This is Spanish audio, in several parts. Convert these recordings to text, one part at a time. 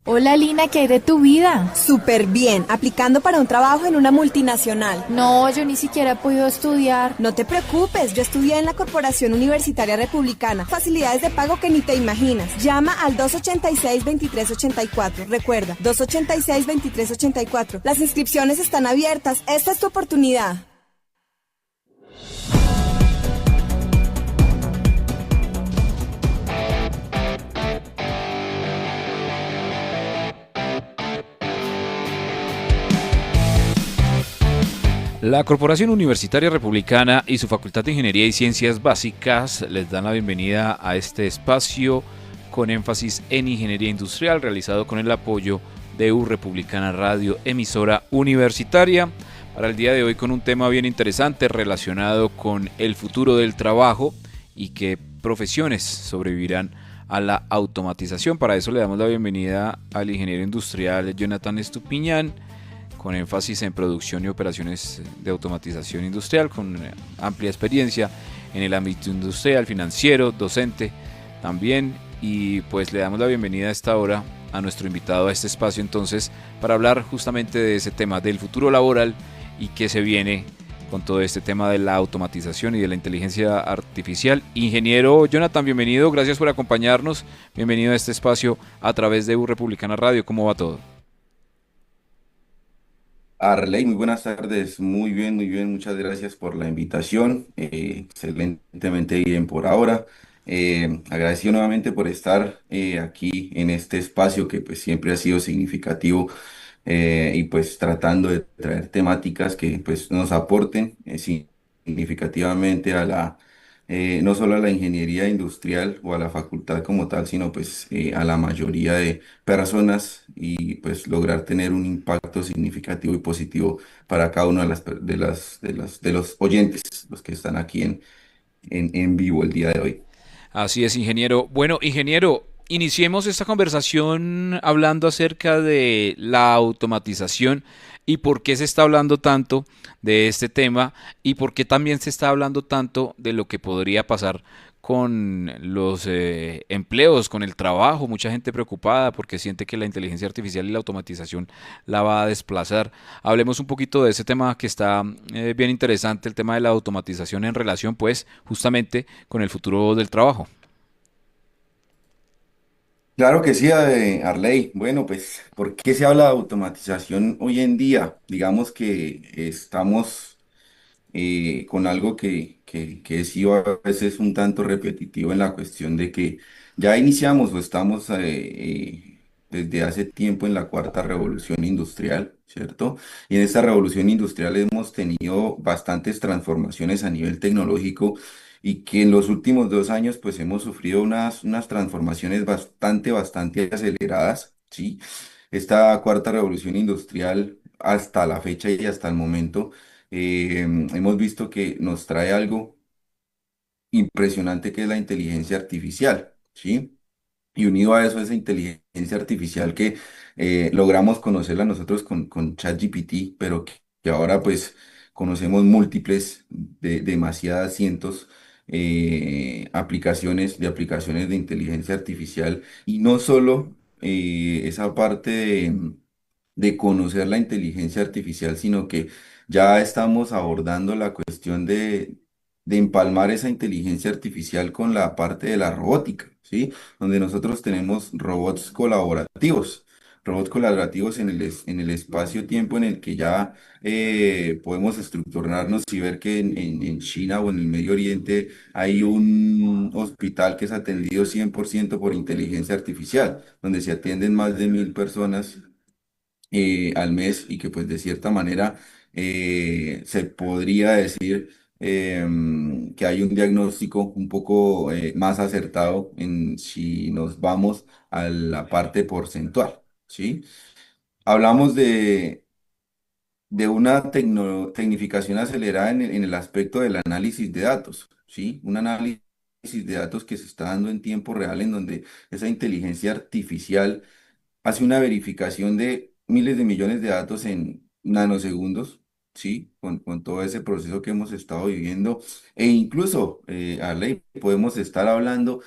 Hola Lina, ¿qué hay de tu vida? Súper bien, aplicando para un trabajo en una multinacional. No, yo ni siquiera he podido estudiar. No te preocupes, yo estudié en la Corporación Universitaria Republicana. Facilidades de pago que ni te imaginas. Llama al 286-2384. Recuerda, 286-2384. Las inscripciones están abiertas. Esta es tu oportunidad. La Corporación Universitaria Republicana y su Facultad de Ingeniería y Ciencias Básicas les dan la bienvenida a este espacio con énfasis en ingeniería industrial realizado con el apoyo de U Republicana Radio, emisora universitaria. Para el día de hoy con un tema bien interesante relacionado con el futuro del trabajo y qué profesiones sobrevivirán a la automatización. Para eso le damos la bienvenida al ingeniero industrial Jonathan Estupiñán, con énfasis en producción y operaciones de automatización industrial, con amplia experiencia en el ámbito industrial, financiero, docente también. Y pues le damos la bienvenida a esta hora a nuestro invitado a este espacio entonces para hablar justamente de ese tema del futuro laboral y qué se viene con todo este tema de la automatización y de la inteligencia artificial. Ingeniero Jonathan, bienvenido, gracias por acompañarnos, bienvenido a este espacio a través de U Republicana Radio. ¿Cómo va todo? Arley, muy buenas tardes. Muy bien. Muchas gracias por la invitación. Excelentemente bien por ahora. Agradecido nuevamente por estar aquí en este espacio que pues siempre ha sido significativo y pues tratando de traer temáticas que pues nos aporten significativamente a no solo a la ingeniería industrial o a la facultad como tal, sino pues a la mayoría de personas y pues lograr tener un impacto significativo y positivo para cada uno de de los oyentes, los que están aquí en vivo el día de hoy. Así es, ingeniero. Bueno, ingeniero, iniciemos esta conversación hablando acerca de la automatización y por qué se está hablando tanto de este tema y por qué también se está hablando tanto de lo que podría pasar con los empleos, con el trabajo. Mucha gente preocupada porque siente que la inteligencia artificial y la automatización la va a desplazar. Hablemos un poquito de ese tema que está bien interesante, el tema de la automatización en relación pues justamente con el futuro del trabajo. Claro que sí, Arley. Bueno, pues, ¿por qué se habla de automatización hoy en día? Digamos que estamos con algo que sí a veces un tanto repetitivo en la cuestión de que ya iniciamos o estamos desde hace tiempo en la cuarta revolución industrial, ¿cierto? Y en esta revolución industrial hemos tenido bastantes transformaciones a nivel tecnológico y que en los últimos 2 años pues hemos sufrido unas transformaciones bastante aceleradas, ¿sí? Esta cuarta revolución industrial hasta la fecha y hasta el momento hemos visto que nos trae algo impresionante que es la inteligencia artificial, ¿sí? Y unido a eso, esa inteligencia artificial que logramos conocerla nosotros con ChatGPT, pero que ahora pues conocemos múltiples, demasiadas cientos aplicaciones de inteligencia artificial y no solo esa parte de conocer la inteligencia artificial, sino que ya estamos abordando la cuestión de empalmar esa inteligencia artificial con la parte de la robótica, ¿sí? Donde nosotros tenemos robots colaborativos en el espacio-tiempo en el que ya podemos estructurarnos y ver que en China o en el Medio Oriente hay un hospital que es atendido 100% por inteligencia artificial, donde se atienden más de 1.000 personas al mes y que pues de cierta manera se podría decir que hay un diagnóstico un poco más acertado en si nos vamos a la parte porcentual, ¿sí? Hablamos de una tecnificación acelerada en el aspecto del análisis de datos, ¿sí? Un análisis de datos que se está dando en tiempo real en donde esa inteligencia artificial hace una verificación de miles de millones de datos en nanosegundos, ¿sí? Con todo ese proceso que hemos estado viviendo. E incluso, Arley, podemos estar hablando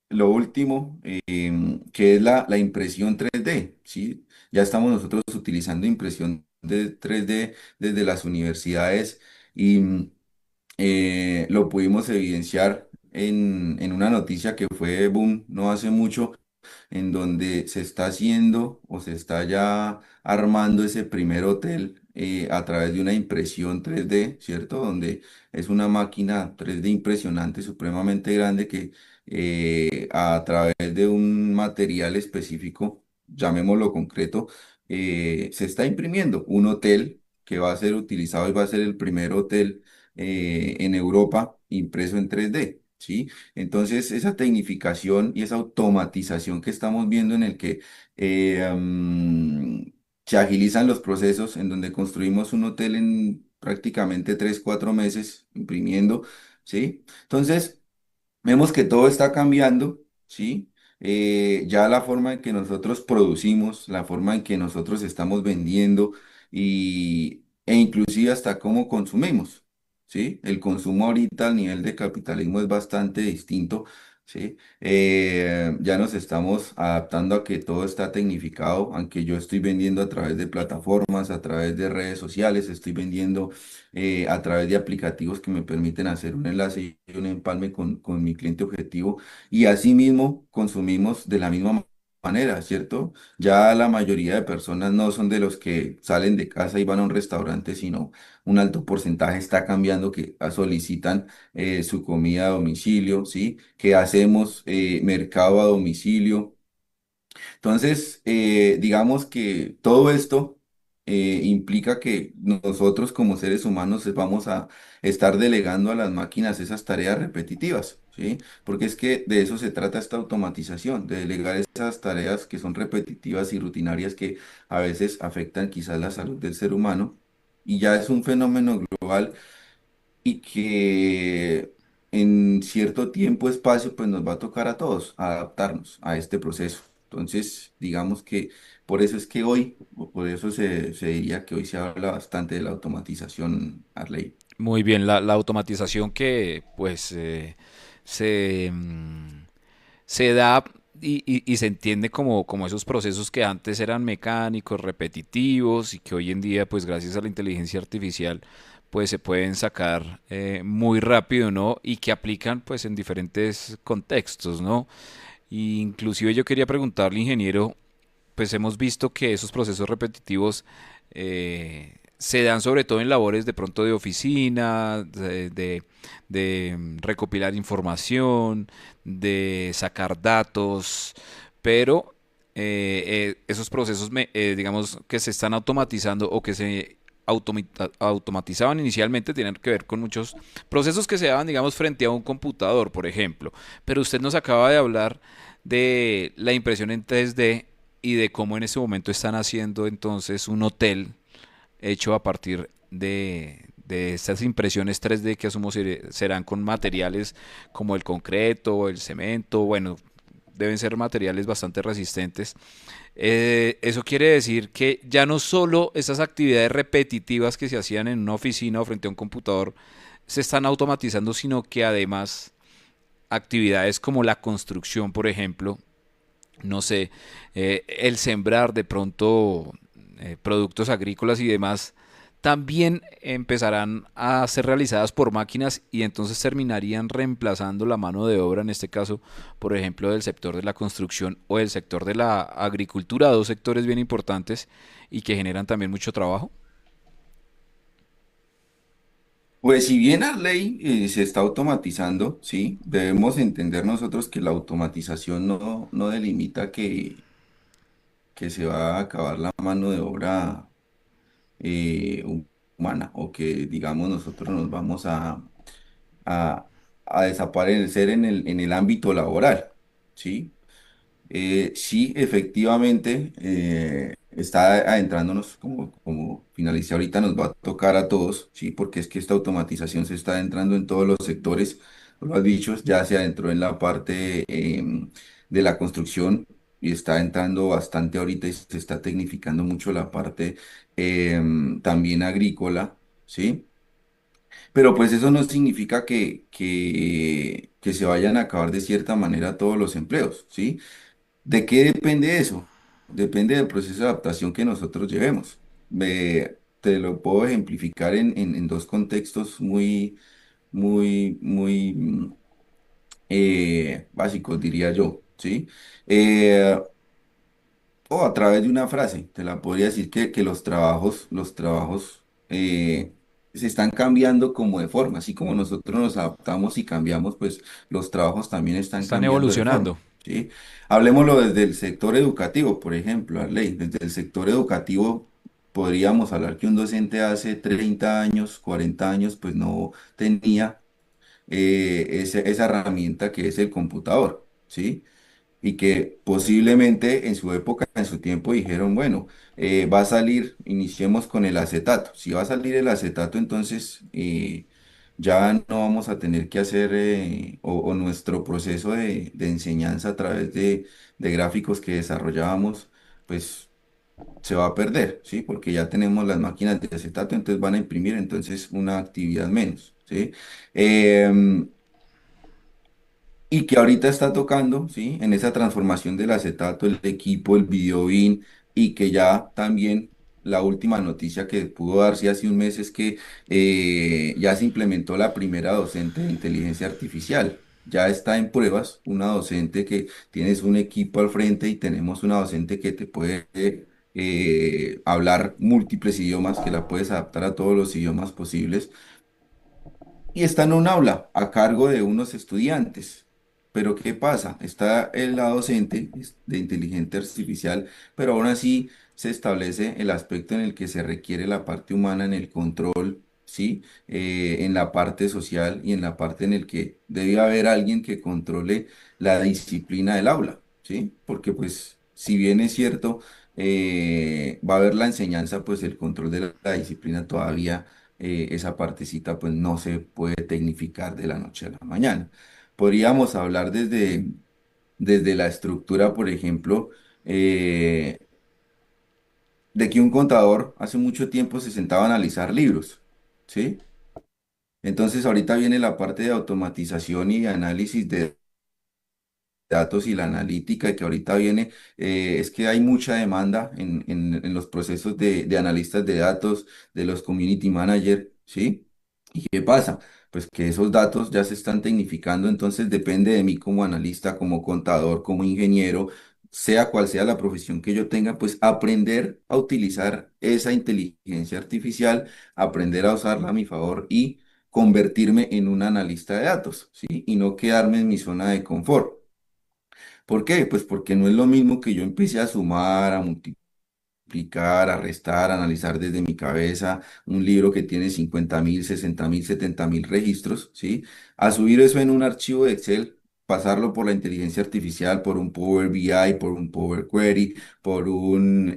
lo último, que es la impresión 3D, ¿sí? Ya estamos nosotros utilizando impresión de 3D desde las universidades y lo pudimos evidenciar en una noticia que fue boom no hace mucho, en donde se está haciendo o se está ya armando ese primer hotel a través de una impresión 3D, ¿cierto? Donde es una máquina 3D impresionante, supremamente grande, que a través de un material específico, llamémoslo concreto, se está imprimiendo un hotel que va a ser utilizado y va a ser el primer hotel en Europa impreso en 3D. ¿Sí? Entonces, esa tecnificación y esa automatización que estamos viendo en el que se agilizan los procesos, en donde construimos un hotel en prácticamente 3, 4 meses imprimiendo, ¿sí? Entonces, vemos que todo está cambiando, ¿sí? Ya la forma en que nosotros producimos, la forma en que nosotros estamos vendiendo e inclusive hasta cómo consumimos, ¿sí? El consumo ahorita al nivel de capitalismo es bastante distinto, ¿sí? Ya nos estamos adaptando a que todo está tecnificado, aunque yo estoy vendiendo a través de plataformas, a través de redes sociales, estoy vendiendo a través de aplicativos que me permiten hacer un enlace y un empalme con mi cliente objetivo. Y asimismo consumimos de la misma manera, ¿cierto? Ya la mayoría de personas no son de los que salen de casa y van a un restaurante, sino un alto porcentaje está cambiando que solicitan su comida a domicilio, ¿sí? Que hacemos mercado a domicilio. Entonces, digamos que todo esto implica que nosotros como seres humanos vamos a estar delegando a las máquinas esas tareas repetitivas, ¿sí? Porque es que de eso se trata esta automatización, de delegar esas tareas que son repetitivas y rutinarias que a veces afectan quizás la salud del ser humano. Y ya es un fenómeno global y que en cierto tiempo, espacio, pues nos va a tocar a todos adaptarnos a este proceso. Entonces, digamos que por eso es que hoy, o por eso se diría que hoy se habla bastante de la automatización, Arley. Muy bien, la automatización que pues se, se da y se entiende como esos procesos que antes eran mecánicos, repetitivos y que hoy en día pues gracias a la inteligencia artificial pues se pueden sacar muy rápido, ¿no? Y que aplican pues en diferentes contextos, ¿no? Y inclusive yo quería preguntarle, ingeniero, pues hemos visto que esos procesos repetitivos se dan sobre todo en labores de pronto de oficina, de recopilar información, de sacar datos, pero esos procesos, digamos, que se están automatizando o que se automatizaban inicialmente tienen que ver con muchos procesos que se daban, digamos, frente a un computador, por ejemplo. Pero usted nos acaba de hablar de la impresión en 3D y de cómo en ese momento están haciendo entonces un hotel hecho a partir de estas impresiones 3D que asumo serán con materiales como el concreto o el cemento, bueno, deben ser materiales bastante resistentes. Eso quiere decir que ya no solo esas actividades repetitivas que se hacían en una oficina o frente a un computador se están automatizando, sino que además actividades como la construcción, por ejemplo, no sé, el sembrar de pronto productos agrícolas y demás, también empezarán a ser realizadas por máquinas y entonces terminarían reemplazando la mano de obra, en este caso, por ejemplo, del sector de la construcción o del sector de la agricultura, dos sectores bien importantes y que generan también mucho trabajo. Pues si bien Arley se está automatizando, sí, debemos entender nosotros que la automatización no delimita que se va a acabar la mano de obra eh, humana o que digamos nosotros nos vamos a, a desaparecer en el ámbito laboral, ¿sí? Sí, efectivamente, está adentrándonos, como finalicé ahorita, nos va a tocar a todos, ¿sí? Porque es que esta automatización se está adentrando en todos los sectores, lo has dicho, ya se adentró en la parte de la construcción y está entrando bastante ahorita y se está tecnificando mucho la parte también agrícola, ¿sí? Pero pues eso no significa que se vayan a acabar de cierta manera todos los empleos, ¿sí? ¿De qué depende eso? Depende del proceso de adaptación que nosotros llevemos. Te lo puedo ejemplificar en dos contextos muy básicos, diría yo, ¿sí? Eh, o a través de una frase, te la podría decir que los trabajos se están cambiando como de forma, así como nosotros nos adaptamos y cambiamos, pues los trabajos también están Están cambiando de forma, evolucionando. ¿sí? Hablemoslo desde el sector educativo, por ejemplo, Arley, desde el sector educativo podríamos hablar que un docente hace 30 años, 40 años, pues no tenía esa herramienta que es el computador, ¿sí? Y que posiblemente en su época, en su tiempo, dijeron, bueno, va a salir, iniciemos con el acetato. Si va a salir el acetato, entonces ya no vamos a tener que hacer o nuestro proceso de enseñanza a través de gráficos que desarrollábamos, pues se va a perder, ¿sí? Porque ya tenemos las máquinas de acetato, entonces van a imprimir, entonces una actividad menos, ¿sí? Em, y que ahorita está tocando, ¿sí? En esa transformación del acetato, el equipo, el videobeam, y que ya también la última noticia que pudo darse hace un mes es que ya se implementó la primera docente de inteligencia artificial. Ya está en pruebas una docente que tienes un equipo al frente y tenemos una docente que te puede hablar múltiples idiomas, que la puedes adaptar a todos los idiomas posibles y está en un aula a cargo de unos estudiantes. Pero ¿qué pasa? Está la docente de inteligencia artificial, pero aún así se establece el aspecto en el que se requiere la parte humana en el control, ¿sí? En la parte social y en la parte en el que debe haber alguien que controle la disciplina del aula, ¿sí? Porque pues si bien es cierto, va a haber la enseñanza, pues el control de la disciplina todavía esa partecita pues no se puede tecnificar de la noche a la mañana. Podríamos hablar desde la estructura, por ejemplo, eh, de que un contador hace mucho tiempo se sentaba a analizar libros, ¿sí? Entonces ahorita viene la parte de automatización y análisis de datos y la analítica, y que ahorita viene, es que hay mucha demanda en los procesos de analistas de datos, de los community manager, ¿sí? ¿Y qué pasa? Pues que esos datos ya se están tecnificando, entonces depende de mí como analista, como contador, como ingeniero, sea cual sea la profesión que yo tenga, pues aprender a utilizar esa inteligencia artificial, aprender a usarla a mi favor y convertirme en un analista de datos, ¿sí? Y no quedarme en mi zona de confort. ¿Por qué? Pues porque no es lo mismo que yo empiece a sumar, a multiplicar, a restar, a analizar desde mi cabeza un libro que tiene 50.000, 60.000, 70.000 registros, ¿sí? A subir eso en un archivo de Excel, pasarlo por la inteligencia artificial, por un Power BI, por un Power Query, por un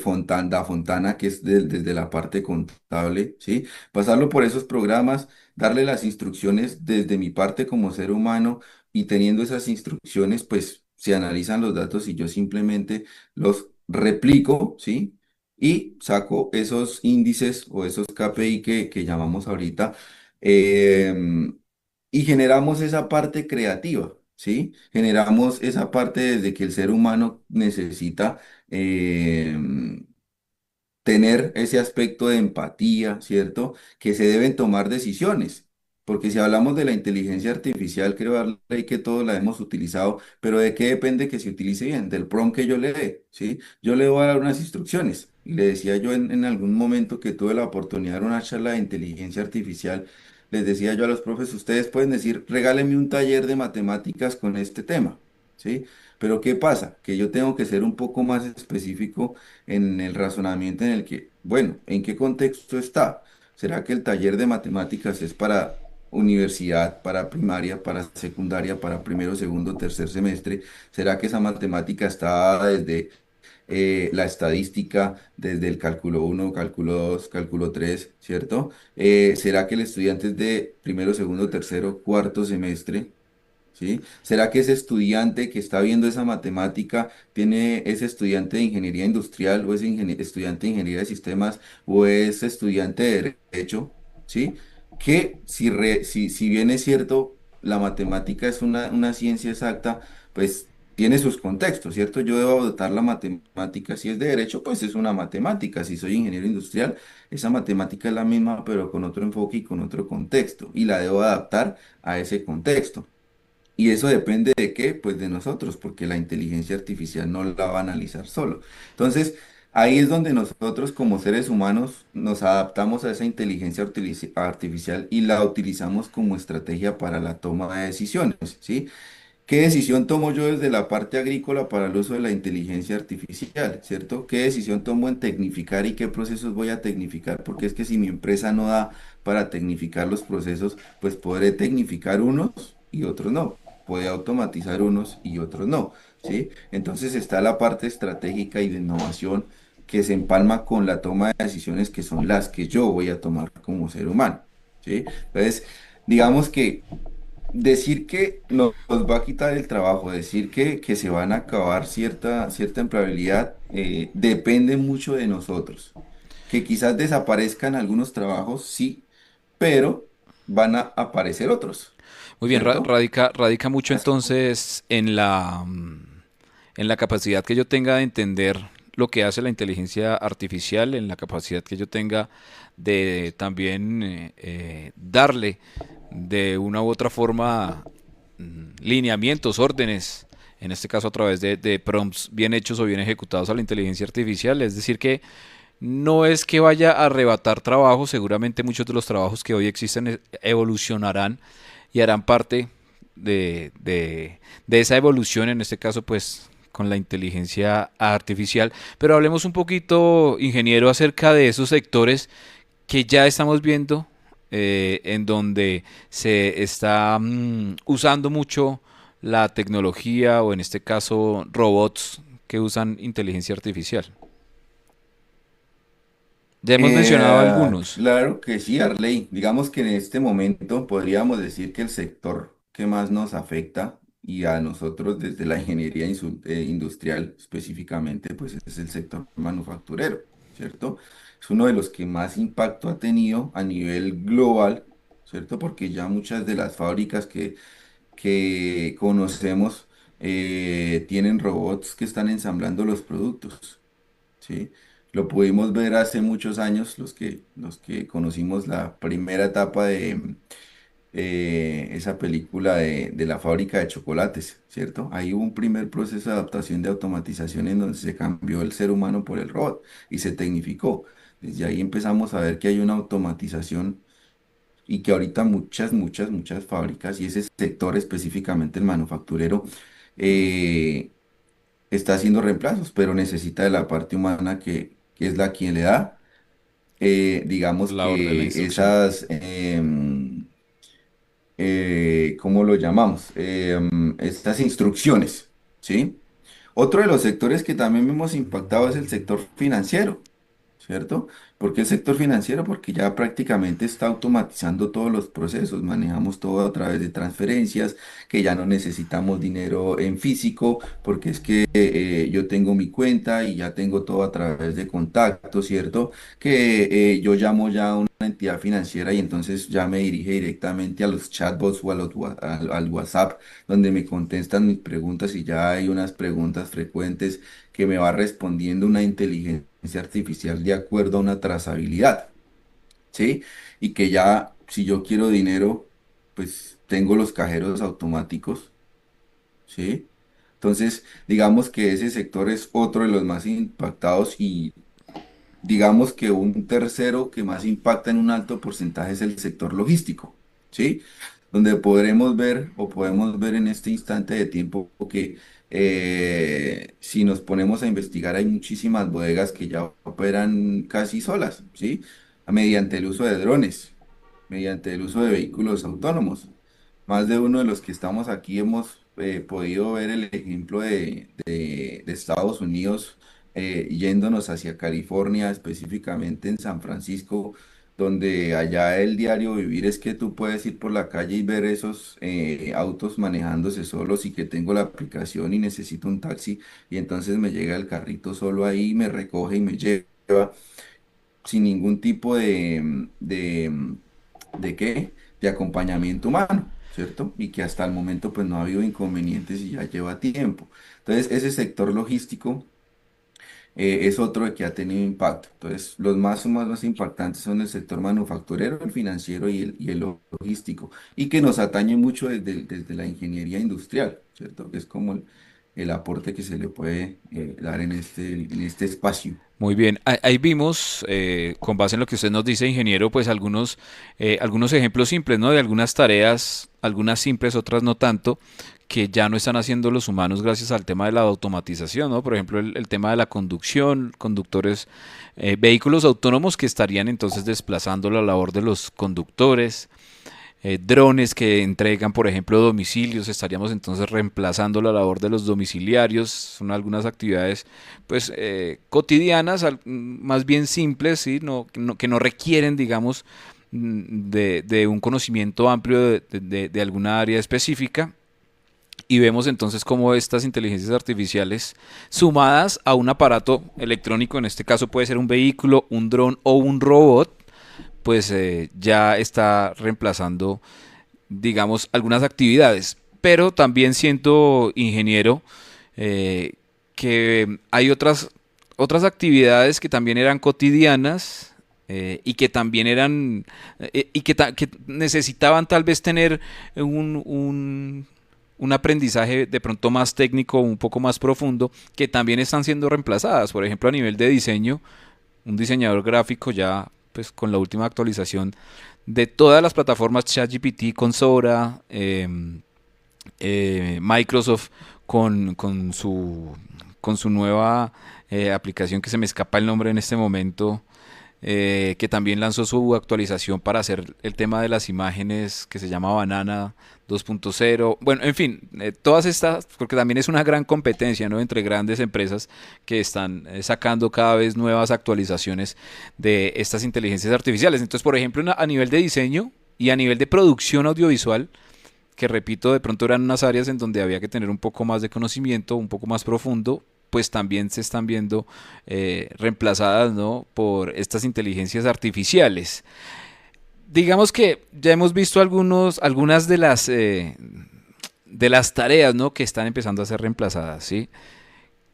Fontana, que es desde la parte contable, ¿sí? Pasarlo por esos programas, darle las instrucciones desde mi parte como ser humano y teniendo esas instrucciones, pues se analizan los datos y yo simplemente los replico, ¿sí? Y saco esos índices o esos KPI que llamamos ahorita y generamos esa parte creativa, ¿sí? Generamos esa parte desde que el ser humano necesita em, tener ese aspecto de empatía, ¿cierto? Que se deben tomar decisiones. Porque si hablamos de la inteligencia artificial, creo darle que todos la hemos utilizado, pero ¿de qué depende que se utilice bien? Del prompt que yo le dé, ¿sí? Yo le voy a dar unas instrucciones. Y le decía yo en algún momento que tuve la oportunidad de dar una charla de inteligencia artificial, les decía yo a los profes, ustedes pueden decir, regáleme un taller de matemáticas con este tema, ¿sí? Pero ¿qué pasa? Que yo tengo que ser un poco más específico en el razonamiento en el que, bueno, ¿en qué contexto está? ¿Será que el taller de matemáticas es para universidad, para primaria, para secundaria, para primero, segundo, tercer semestre? ¿Será que esa matemática está desde la estadística, desde el cálculo uno, cálculo 2, cálculo 3, ¿cierto? ¿Será que el estudiante es de primero, segundo, tercero, cuarto semestre? ¿Sí? ¿Será que ese estudiante que está viendo esa matemática tiene ese estudiante de ingeniería industrial o ese estudiante de ingeniería de sistemas o ese estudiante de derecho? ¿Sí? Que si bien es cierto, la matemática es una ciencia exacta, pues tiene sus contextos, ¿cierto? Yo debo adoptar la matemática. Si es de derecho, pues es una matemática. Si soy ingeniero industrial, esa matemática es la misma, pero con otro enfoque y con otro contexto. Y la debo adaptar a ese contexto. Y eso depende de qué, pues de nosotros, porque la inteligencia artificial no la va a analizar solo. Entonces, ahí es donde nosotros como seres humanos nos adaptamos a esa inteligencia artificial y la utilizamos como estrategia para la toma de decisiones, ¿sí? ¿Qué decisión tomo yo desde la parte agrícola para el uso de la inteligencia artificial, ¿cierto? ¿Qué decisión tomo en tecnificar y qué procesos voy a tecnificar? Porque es que si mi empresa no da para tecnificar los procesos, pues podré tecnificar unos y otros no. Puede automatizar unos y otros no, ¿sí? Entonces está la parte estratégica y de innovación que se empalma con la toma de decisiones que son las que yo voy a tomar como ser humano, ¿sí? Entonces, digamos que decir que nos va a quitar el trabajo, decir que se van a acabar cierta empleabilidad, depende mucho de nosotros. Que quizás desaparezcan algunos trabajos, sí, pero van a aparecer otros, Muy bien, ¿cierto? radica mucho Así. entonces en la capacidad que yo tenga de entender lo que hace la inteligencia artificial, en la capacidad que yo tenga de también darle de una u otra forma lineamientos, órdenes, en este caso a través de prompts bien hechos o bien ejecutados a la inteligencia artificial. Es decir, que no es que vaya a arrebatar trabajo, seguramente muchos de los trabajos que hoy existen evolucionarán y harán parte de esa evolución, en este caso pues con la inteligencia artificial. Pero hablemos un poquito, ingeniero, acerca de esos sectores que ya estamos viendo en donde se está usando mucho la tecnología o en este caso robots que usan inteligencia artificial. Ya hemos mencionado algunos. Claro que sí, Arley. Digamos que en este momento podríamos decir que el sector que más nos afecta y a nosotros desde la ingeniería industrial específicamente, pues es el sector manufacturero, ¿cierto? Es uno de los que más impacto ha tenido a nivel global, ¿cierto? Porque ya muchas de las fábricas que conocemos tienen robots que están ensamblando los productos. ¿Sí? Lo pudimos ver hace muchos años, los que conocimos la primera etapa de esa película de la fábrica de chocolates, ¿cierto? Ahí hubo un primer proceso de adaptación de automatización en donde se cambió el ser humano por el robot y se tecnificó. Desde ahí empezamos a ver que hay una automatización y que ahorita muchas fábricas y ese sector específicamente el manufacturero eh, está haciendo reemplazos, pero necesita de la parte humana que es la quien le da, digamos La orden, la que instrucción. esas, ¿cómo lo llamamos? Estas instrucciones, ¿sí? Otro de los sectores que también hemos impactado es el sector financiero. ¿Cierto? ¿Por qué el sector financiero? Porque ya prácticamente está automatizando todos los procesos, manejamos todo a través de transferencias, que ya no necesitamos dinero en físico, porque es que yo tengo mi cuenta y ya tengo todo a través de contactos, ¿cierto? Que yo llamo ya a una entidad financiera y entonces ya me dirige directamente a los chatbots o al WhatsApp, donde me contestan mis preguntas y ya hay unas preguntas frecuentes que me va respondiendo una inteligencia artificial de acuerdo a una trazabilidad, ¿sí? Y que ya, si yo quiero dinero, pues tengo los cajeros automáticos, ¿sí? Entonces, digamos que ese sector es otro de los más impactados y digamos que un tercero que más impacta en un alto porcentaje es el sector logístico, ¿sí? Donde podremos ver o podemos ver en este instante de tiempo que si nos ponemos a investigar hay muchísimas bodegas que ya operan casi solas, ¿sí? Mediante el uso de drones, mediante el uso de vehículos autónomos. Más de uno de los que estamos aquí hemos podido ver el ejemplo de Estados Unidos yéndonos hacia California, específicamente en San Francisco, donde allá el diario vivir es que tú puedes ir por la calle y ver esos autos manejándose solos y que tengo la aplicación y necesito un taxi y entonces me llega el carrito solo ahí, me recoge y me lleva sin ningún tipo ¿de qué? De acompañamiento humano, ¿cierto? Y que hasta el momento pues no ha habido inconvenientes y ya lleva tiempo. Entonces, ese sector logístico es otro que ha tenido impacto. Entonces, los más impactantes son el sector manufacturero, el financiero y el logístico, y que nos atañe mucho desde la ingeniería industrial, ¿cierto? Que es como el aporte que se le puede dar en este espacio. Muy bien, ahí vimos, con base en lo que usted nos dice, ingeniero, pues algunos ejemplos simples, ¿no? De algunas tareas, algunas simples, otras no tanto, que ya no están haciendo los humanos gracias al tema de la automatización, ¿no? Por ejemplo, el tema de la conducción, conductores, vehículos autónomos que estarían entonces desplazando la labor de los conductores, drones que entregan, por ejemplo, domicilios, estaríamos entonces reemplazando la labor de los domiciliarios, son algunas actividades pues cotidianas, más bien simples, ¿sí? Que no requieren, digamos, de un conocimiento amplio de alguna área específica. Y vemos entonces cómo estas inteligencias artificiales sumadas a un aparato electrónico, en este caso puede ser un vehículo, un dron o un robot, pues ya está reemplazando, digamos, algunas actividades. Pero también siento, ingeniero, eh, que hay otras actividades que también eran cotidianas y que también eran, que necesitaban tal vez tener un aprendizaje de pronto más técnico, un poco más profundo, que también están siendo reemplazadas. Por ejemplo, a nivel de diseño, un diseñador gráfico ya pues con la última actualización de todas las plataformas ChatGPT con Sora, Microsoft con su nueva aplicación que se me escapa el nombre en este momento, que también lanzó su actualización para hacer el tema de las imágenes que se llama Banana 2.0. Bueno, en fin, todas estas, porque también es una gran competencia, ¿no? Entre grandes empresas que están sacando cada vez nuevas actualizaciones de estas inteligencias artificiales. Entonces, por ejemplo, a nivel de diseño y a nivel de producción audiovisual, que repito, de pronto eran unas áreas en donde había que tener un poco más de conocimiento, un poco más profundo, pues también se están viendo reemplazadas, ¿no? Por estas inteligencias artificiales. Digamos que ya hemos visto algunas de las tareas, ¿no? Que están empezando a ser reemplazadas, ¿sí?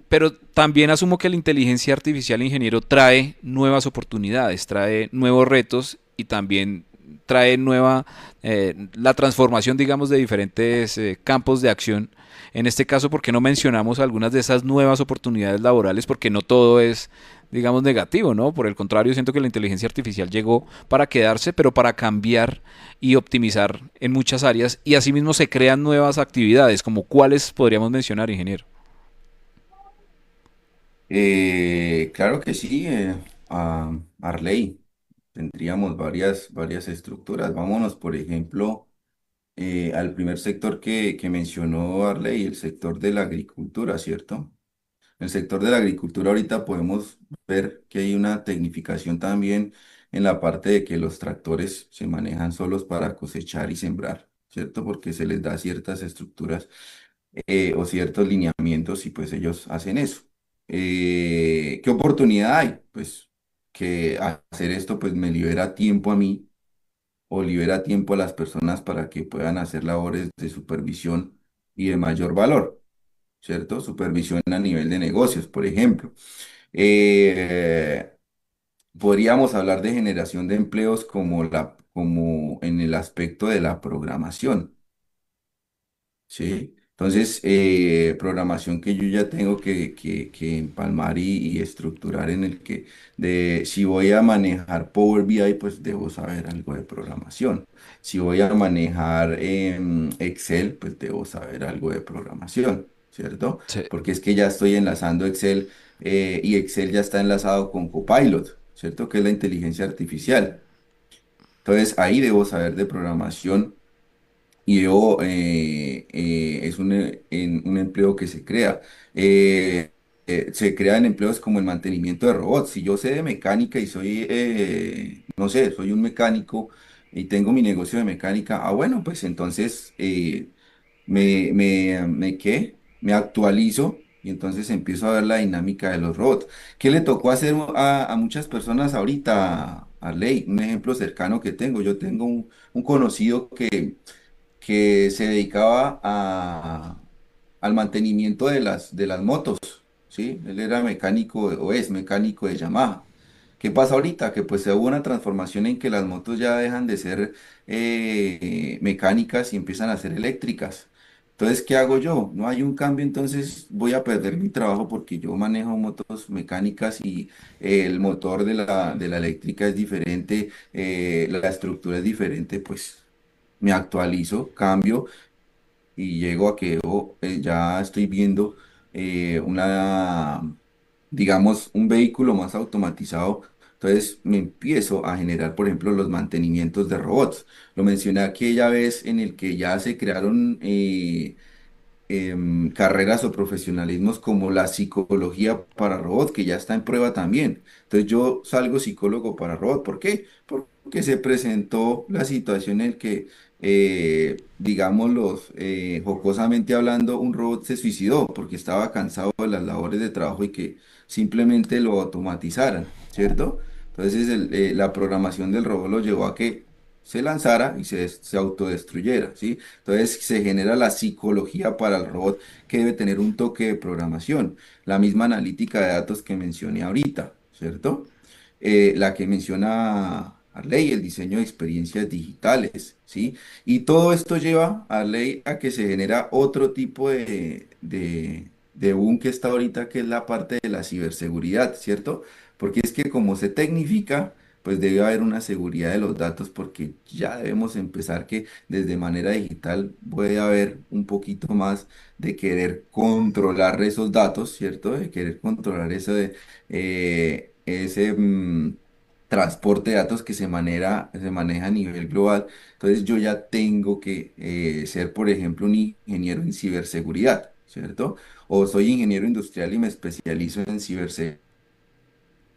Pero también asumo que la inteligencia artificial, ingeniero, trae nuevas oportunidades, trae nuevos retos y también trae la transformación, digamos, de diferentes campos de acción. En este caso, ¿por qué no mencionamos algunas de esas nuevas oportunidades laborales? Porque no todo es, digamos, negativo, ¿no? Por el contrario, siento que la inteligencia artificial llegó para quedarse, pero para cambiar y optimizar en muchas áreas y asimismo se crean nuevas actividades, como cuáles podríamos mencionar, ingeniero. Claro que sí, Arley. Tendríamos varias estructuras. Vámonos, por ejemplo, al primer sector que mencionó Arley, el sector de la agricultura, ¿cierto? En el sector de la agricultura ahorita podemos ver que hay una tecnificación también en la parte de que los tractores se manejan solos para cosechar y sembrar, ¿cierto? Porque se les da ciertas estructuras o ciertos lineamientos y pues ellos hacen eso. ¿Qué oportunidad hay? Pues que hacer esto pues me libera tiempo a mí o libera tiempo a las personas para que puedan hacer labores de supervisión y de mayor valor, ¿cierto? Supervisión a nivel de negocios, por ejemplo. Eh, Podríamos hablar de generación de empleos como en el aspecto de la programación. Sí, entonces programación que yo ya tengo que empalmar y estructurar en el que si voy a manejar Power BI, pues debo saber algo de programación. Si voy a manejar Excel, pues debo saber algo de programación, ¿cierto? Sí. Porque es que ya estoy enlazando Excel y Excel ya está enlazado con Copilot, ¿cierto? Que es la inteligencia artificial. Entonces ahí debo saber de programación y es un empleo que se crea. se crean empleos como el mantenimiento de robots. Si yo sé de mecánica y soy, no sé, soy un mecánico y tengo mi negocio de mecánica, bueno, pues entonces ¿qué? Me actualizo y entonces empiezo a ver la dinámica de los robots. ¿Qué le tocó hacer a muchas personas ahorita, Arley? Un ejemplo cercano que tengo. Yo tengo un conocido que se dedicaba al mantenimiento de las motos, ¿sí? Él era mecánico o es mecánico de Yamaha. ¿Qué pasa ahorita? Que pues hubo una transformación en que las motos ya dejan de ser mecánicas y empiezan a ser eléctricas. Entonces, ¿qué hago yo? No hay un cambio, entonces voy a perder mi trabajo porque yo manejo motos mecánicas y el motor de la eléctrica es diferente, la estructura es diferente, pues me actualizo, cambio y llego a que ya estoy viendo digamos, un vehículo más automatizado. Entonces me empiezo a generar, por ejemplo, los mantenimientos de robots. Lo mencioné aquella vez en el que ya se crearon carreras o profesionalismos como la psicología para robot, que ya está en prueba también. Entonces yo salgo psicólogo para robot. ¿Por qué? Porque se presentó la situación en que, digámoslo, jocosamente hablando, un robot se suicidó porque estaba cansado de las labores de trabajo y que simplemente lo automatizaran, ¿cierto? Entonces la programación del robot lo llevó a que se lanzara y se autodestruyera, ¿sí? Entonces se genera la psicología para el robot que debe tener un toque de programación, la misma analítica de datos que mencioné ahorita, ¿cierto? La que menciona Arley, el diseño de experiencias digitales, ¿sí? Y todo esto lleva a Arley a que se genera otro tipo de boom que está ahorita, que es la parte de la ciberseguridad, ¿cierto? Porque es que como se tecnifica, pues debe haber una seguridad de los datos porque ya debemos empezar que desde manera digital puede haber un poquito más de querer controlar esos datos, ¿cierto? De querer controlar ese transporte de datos que se maneja a nivel global. Entonces yo ya tengo que ser, por ejemplo, un ingeniero en ciberseguridad, ¿cierto? O soy ingeniero industrial y me especializo en ciberseguridad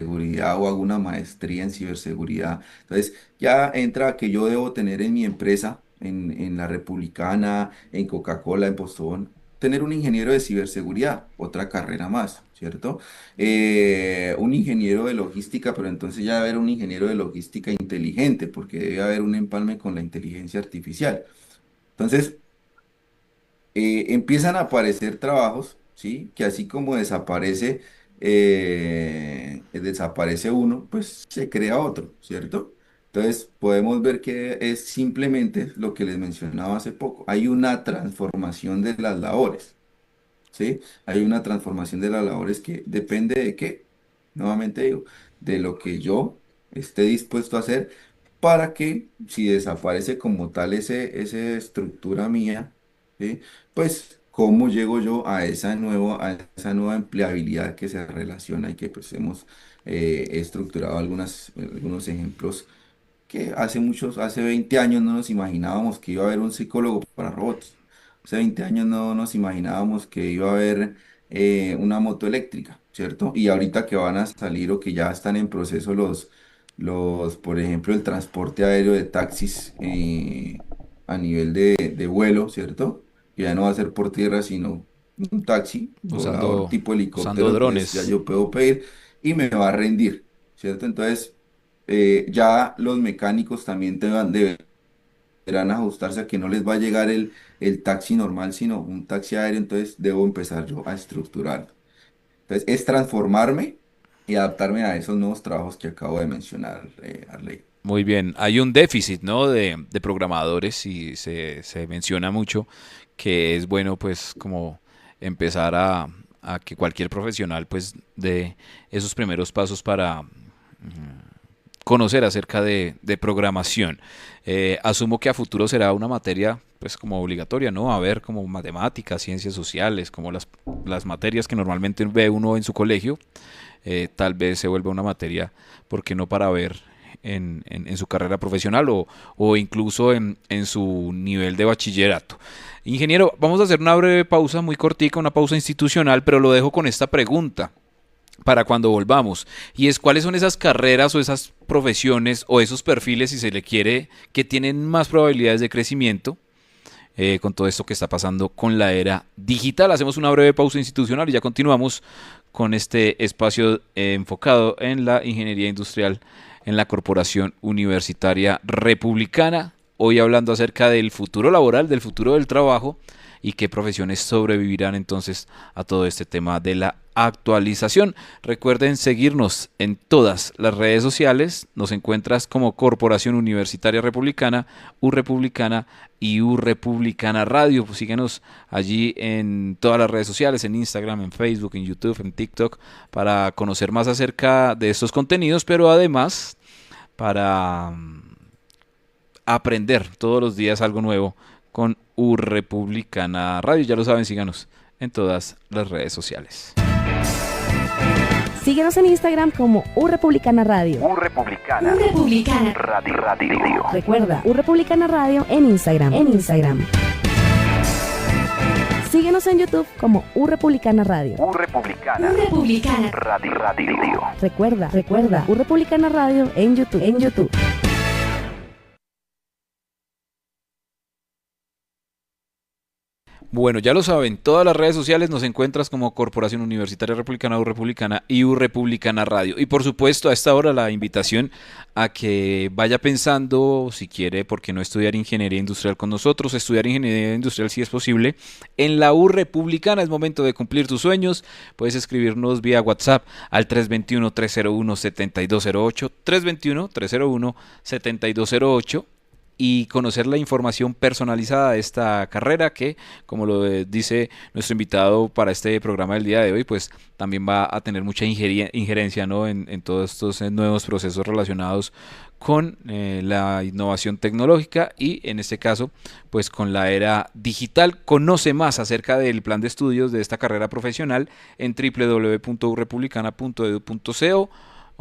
o hago una maestría en ciberseguridad. Entonces, ya entra que yo debo tener en mi empresa, en la Republicana, en Coca-Cola, en Postobón, tener un ingeniero de ciberseguridad, otra carrera más, ¿cierto? Un ingeniero de logística, pero entonces ya debe haber un ingeniero de logística inteligente, porque debe haber un empalme con la inteligencia artificial. Entonces, empiezan a aparecer trabajos, ¿sí? Que así como desaparece uno, pues se crea otro, ¿cierto? Entonces podemos ver que es simplemente lo que les mencionaba hace poco. Hay una transformación de las labores, ¿sí? Hay una transformación de las labores que depende de qué, nuevamente digo, de lo que yo esté dispuesto a hacer para que si desaparece como tal esa estructura mía, ¿sí? Pues cómo llego yo a esa nueva empleabilidad que se relaciona y que pues hemos estructurado algunos ejemplos que hace 20 años no nos imaginábamos que iba a haber un psicólogo para robots. Hace 20 años no nos imaginábamos que iba a haber una moto eléctrica, ¿cierto? Y ahorita que van a salir o que ya están en proceso por ejemplo, el transporte aéreo de taxis a nivel de vuelo, ¿cierto? Que ya no va a ser por tierra, sino un taxi volador usando, tipo helicóptero, usando entonces ya drones. yo puedo pedir y me va a rendir, ¿cierto? Entonces ya los mecánicos también deberán ajustarse a que no les va a llegar el taxi normal, sino un taxi aéreo, entonces debo empezar yo a estructurar. Entonces es transformarme y adaptarme a esos nuevos trabajos que acabo de mencionar, Arley. Muy bien, hay un déficit, ¿no? De programadores y se menciona mucho que es bueno pues como empezar a que cualquier profesional pues dé esos primeros pasos para conocer acerca de programación. Asumo que a futuro será una materia pues como obligatoria, ¿no? A ver como matemáticas, ciencias sociales, como las materias que normalmente ve uno en su colegio, tal vez se vuelva una materia, ¿porque no para ver en su carrera profesional o incluso en su nivel de bachillerato. Ingeniero, vamos a hacer una breve pausa, muy cortica, una pausa institucional, pero lo dejo con esta pregunta para cuando volvamos. Y es cuáles son esas carreras o esas profesiones o esos perfiles, si se le quiere, que tienen más probabilidades de crecimiento con todo esto que está pasando con la era digital. Hacemos una breve pausa institucional y ya continuamos con este espacio enfocado en la ingeniería industrial en la Corporación Universitaria Republicana. Hoy hablando acerca del futuro laboral, del futuro del trabajo y qué profesiones sobrevivirán entonces a todo este tema de la actualización. Recuerden seguirnos en todas las redes sociales. Nos encuentras como Corporación Universitaria Republicana, U Republicana y U Republicana Radio. Pues síguenos allí en todas las redes sociales, en Instagram, en Facebook, en YouTube, en TikTok, para conocer más acerca de estos contenidos, pero además para aprender todos los días algo nuevo con U Republicana Radio. Ya lo saben, síganos en todas las redes sociales. Síguenos en Instagram como U Republicana Radio. U Republicana. U Republicana. Radio. Recuerda, U Republicana Radio en Instagram. Síguenos en YouTube como U Republicana Radio. U Republicana. U Republicana. Radio. Recuerda, U Republicana Radio en YouTube. Bueno, ya lo saben, todas las redes sociales nos encuentras como Corporación Universitaria Republicana, U Republicana y U Republicana Radio. Y por supuesto, a esta hora la invitación a que vaya pensando, si quiere, por qué no estudiar ingeniería industrial con nosotros, estudiar ingeniería industrial si es posible. En la U Republicana es momento de cumplir tus sueños. Puedes escribirnos vía WhatsApp al 321-301-7208, 321-301-7208. Y conocer la información personalizada de esta carrera que, como lo dice nuestro invitado para este programa del día de hoy, pues también va a tener mucha injerencia, ¿no? en todos estos nuevos procesos relacionados con la innovación tecnológica y en este caso pues con la era digital. Conoce más acerca del plan de estudios de esta carrera profesional en www.urepublicana.edu.co.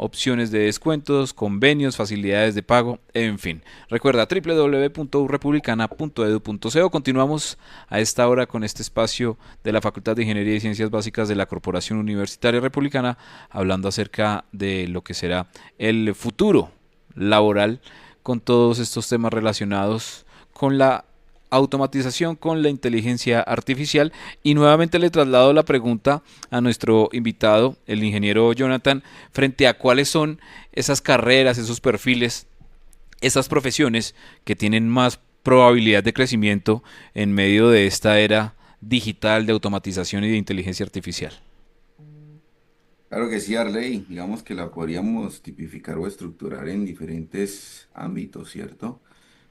Opciones de descuentos, convenios, facilidades de pago, en fin. Recuerda www.urepublicana.edu.co. Continuamos a esta hora con este espacio de la Facultad de Ingeniería y Ciencias Básicas de la Corporación Universitaria Republicana, hablando acerca de lo que será el futuro laboral con todos estos temas relacionados con la automatización, con la inteligencia artificial. Y nuevamente le traslado la pregunta a nuestro invitado, el ingeniero Jonathan, frente a cuáles son esas carreras, esos perfiles, esas profesiones que tienen más probabilidad de crecimiento en medio de esta era digital de automatización y de inteligencia artificial. Claro que sí, Arley. Digamos que la podríamos tipificar o estructurar en diferentes ámbitos, ¿cierto?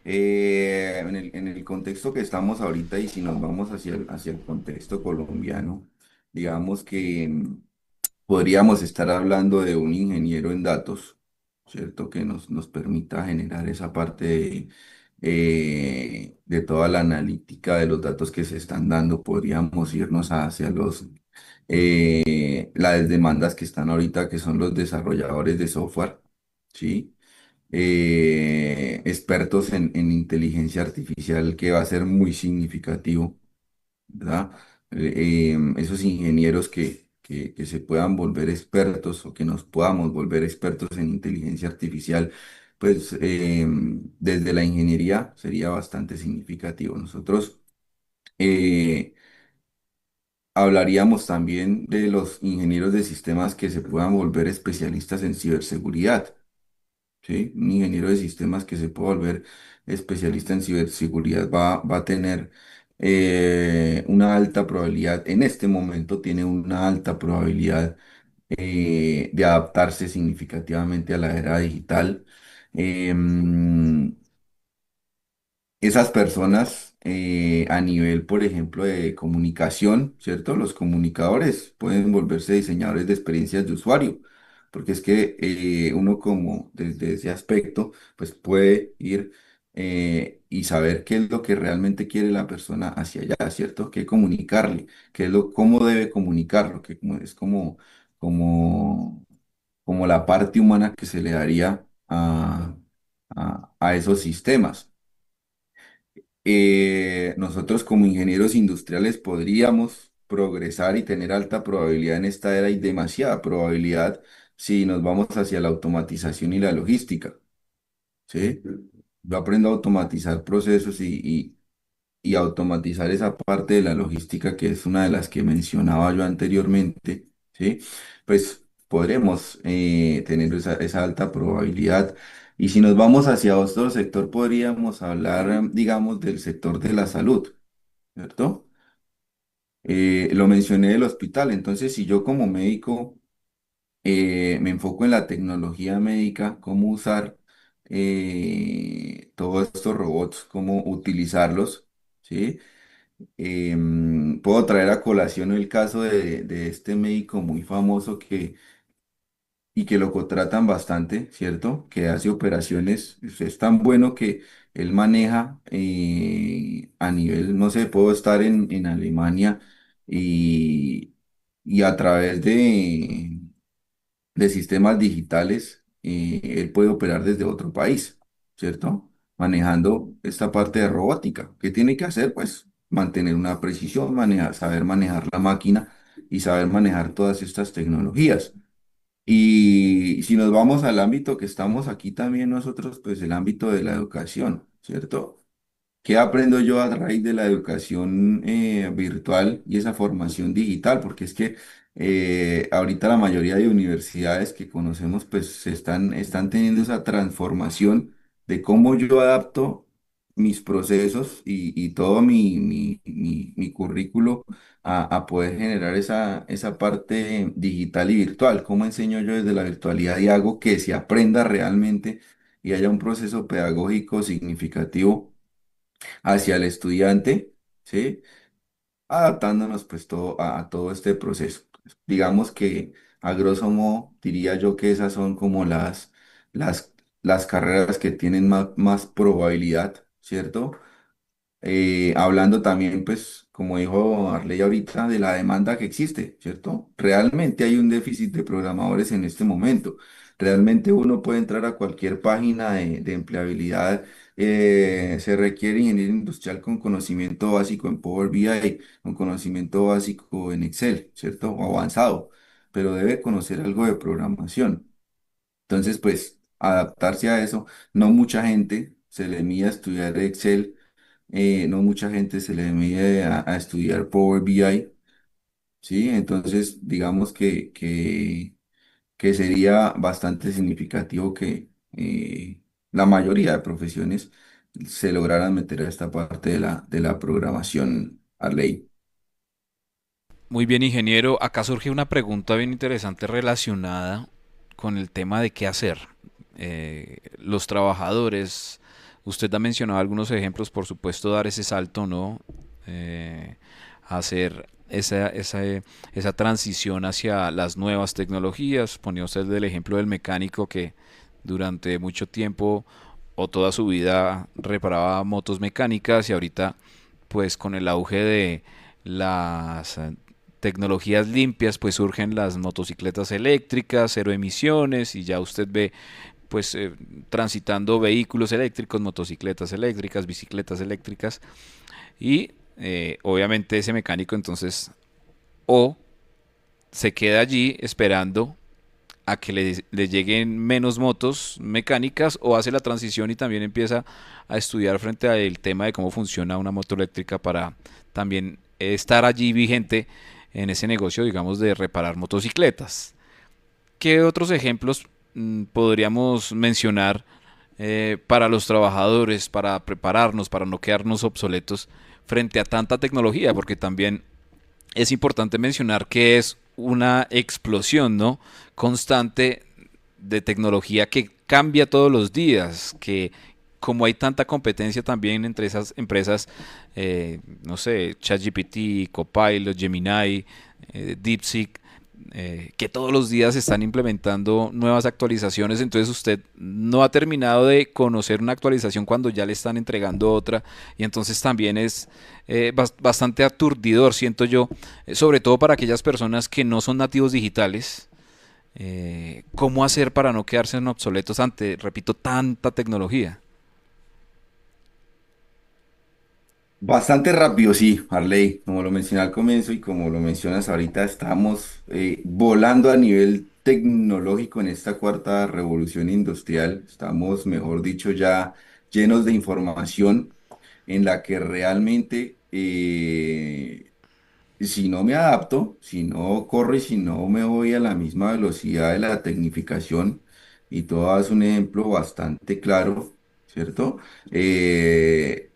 En el contexto que estamos ahorita y si nos vamos hacia el contexto colombiano, digamos que podríamos estar hablando de un ingeniero en datos, ¿cierto? Que nos permita generar esa parte de toda la analítica de los datos que se están dando. Podríamos irnos hacia las demandas que están ahorita, que son los desarrolladores de software, ¿sí? Expertos en inteligencia artificial, que va a ser muy significativo, ¿verdad? Esos ingenieros que se puedan volver expertos o que nos podamos volver expertos en inteligencia artificial, pues desde la ingeniería sería bastante significativo. Nosotros eh, hablaríamos también de los ingenieros de sistemas que se puedan volver especialistas en ciberseguridad. ¿Sí? Un ingeniero de sistemas que se pueda volver especialista en ciberseguridad va a tener una alta probabilidad, en este momento tiene una alta probabilidad de adaptarse significativamente a la era digital. Esas personas a nivel, por ejemplo, de comunicación, ¿cierto? Los comunicadores pueden volverse diseñadores de experiencias de usuario, porque es que uno como desde ese aspecto, pues puede ir y saber qué es lo que realmente quiere la persona hacia allá, ¿cierto? Qué comunicarle, cómo debe comunicarlo, es como, como la parte humana que se le daría a, a esos sistemas. Nosotros como ingenieros industriales podríamos progresar y tener alta probabilidad en esta era y demasiada probabilidad si nos vamos hacia la automatización y la logística, ¿sí? Yo aprendo a automatizar procesos y automatizar esa parte de la logística que es una de las que mencionaba yo anteriormente, ¿sí? Pues podremos tener esa alta probabilidad. Y si nos vamos hacia otro sector, podríamos hablar, digamos, del sector de la salud, ¿cierto? Lo mencioné del hospital, entonces si yo como médico me enfoco en la tecnología médica, cómo usar todos estos robots, cómo utilizarlos, ¿sí? Puedo traer a colación el caso de este médico muy famoso y que lo contratan bastante, ¿cierto? Que hace operaciones, es tan bueno que él maneja a nivel, no sé, puedo estar en Alemania y, y a través de sistemas digitales, él puede operar desde otro país, ¿cierto? Manejando esta parte de robótica. ¿Qué tiene que hacer? Pues mantener una precisión, saber manejar la máquina y saber manejar todas estas tecnologías. Y si nos vamos al ámbito que estamos aquí también nosotros, pues el ámbito de la educación, ¿cierto? ¿Qué aprendo yo a raíz de la educación virtual y esa formación digital? Porque es que ahorita la mayoría de universidades que conocemos pues están teniendo esa transformación de cómo yo adapto mis procesos y todo mi currículo a poder generar esa parte digital y virtual. ¿Cómo enseño yo desde la virtualidad y hago que se aprenda realmente y haya un proceso pedagógico significativo hacia el estudiante, ¿sí? Adaptándonos pues a todo este proceso. Digamos que a grosso modo diría yo que esas son como las carreras que tienen más probabilidad, ¿cierto? Hablando también, pues, como dijo Arley ahorita, de la demanda que existe, ¿cierto? Realmente hay un déficit de programadores en este momento. Realmente uno puede entrar a cualquier página de empleabilidad. Se requiere ingeniero industrial con conocimiento básico en Power BI, con conocimiento básico en Excel, ¿cierto? O avanzado, pero debe conocer algo de programación. Entonces, pues, adaptarse a eso. No mucha gente se le mide a estudiar Excel, no mucha gente se le mide a estudiar Power BI, ¿sí? Entonces, digamos que sería bastante significativo que la mayoría de profesiones se lograran meter a esta parte de la programación a ley. Muy bien, ingeniero. Acá surge una pregunta bien interesante relacionada con el tema de qué hacer. Los trabajadores, usted ha mencionado algunos ejemplos, por supuesto, dar ese salto, ¿no? Hacer esa transición hacia las nuevas tecnologías. Ponía usted el ejemplo del mecánico que durante mucho tiempo o toda su vida reparaba motos mecánicas y ahorita, pues con el auge de las tecnologías limpias, pues surgen las motocicletas eléctricas, cero emisiones y ya usted ve pues transitando vehículos eléctricos, motocicletas eléctricas, bicicletas eléctricas y obviamente ese mecánico entonces o se queda allí esperando a que le lleguen menos motos mecánicas o hace la transición y también empieza a estudiar frente al tema de cómo funciona una moto eléctrica para también estar allí vigente en ese negocio, digamos, de reparar motocicletas. ¿Qué otros ejemplos podríamos mencionar para los trabajadores, para prepararnos, para no quedarnos obsoletos frente a tanta tecnología? Porque también es importante mencionar que es una explosión, ¿no? Constante de tecnología que cambia todos los días, que como hay tanta competencia también entre esas empresas, no sé, ChatGPT, Copilot, Gemini, DeepSeek, que todos los días están implementando nuevas actualizaciones, entonces usted no ha terminado de conocer una actualización cuando ya le están entregando otra y entonces también es bastante aturdidor, siento yo, sobre todo para aquellas personas que no son nativos digitales, ¿Cómo hacer para no quedarse en obsoletos ante, repito, tanta tecnología? Bastante rápido, sí, Harley. Como lo mencioné al comienzo y como lo mencionas ahorita, estamos volando a nivel tecnológico en esta cuarta revolución industrial. Estamos, mejor dicho, ya llenos de información en la que realmente si no me adapto, si no corro y si no me voy a la misma velocidad de la tecnificación, y todo es un ejemplo bastante claro, ¿cierto? Eh,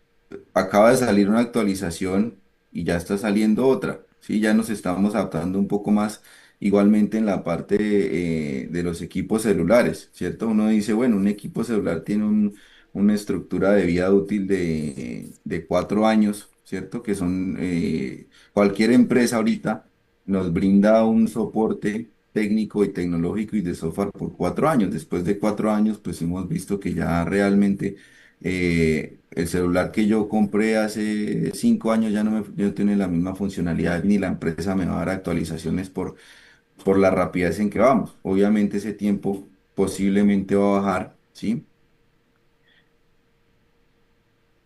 Acaba de salir una actualización y ya está saliendo otra, ¿sí? Ya nos estamos adaptando un poco más igualmente en la parte de los equipos celulares, ¿cierto? Uno dice, bueno, un equipo celular tiene una estructura de vida útil de 4 años, ¿cierto? Que son, cualquier empresa ahorita nos brinda un soporte técnico y tecnológico y de software por 4 años. Después de 4 años, pues hemos visto que ya realmente el celular que yo compré hace 5 años ya no tiene la misma funcionalidad, ni la empresa me va a dar actualizaciones por la rapidez en que vamos. Obviamente ese tiempo posiblemente va a bajar, ¿sí?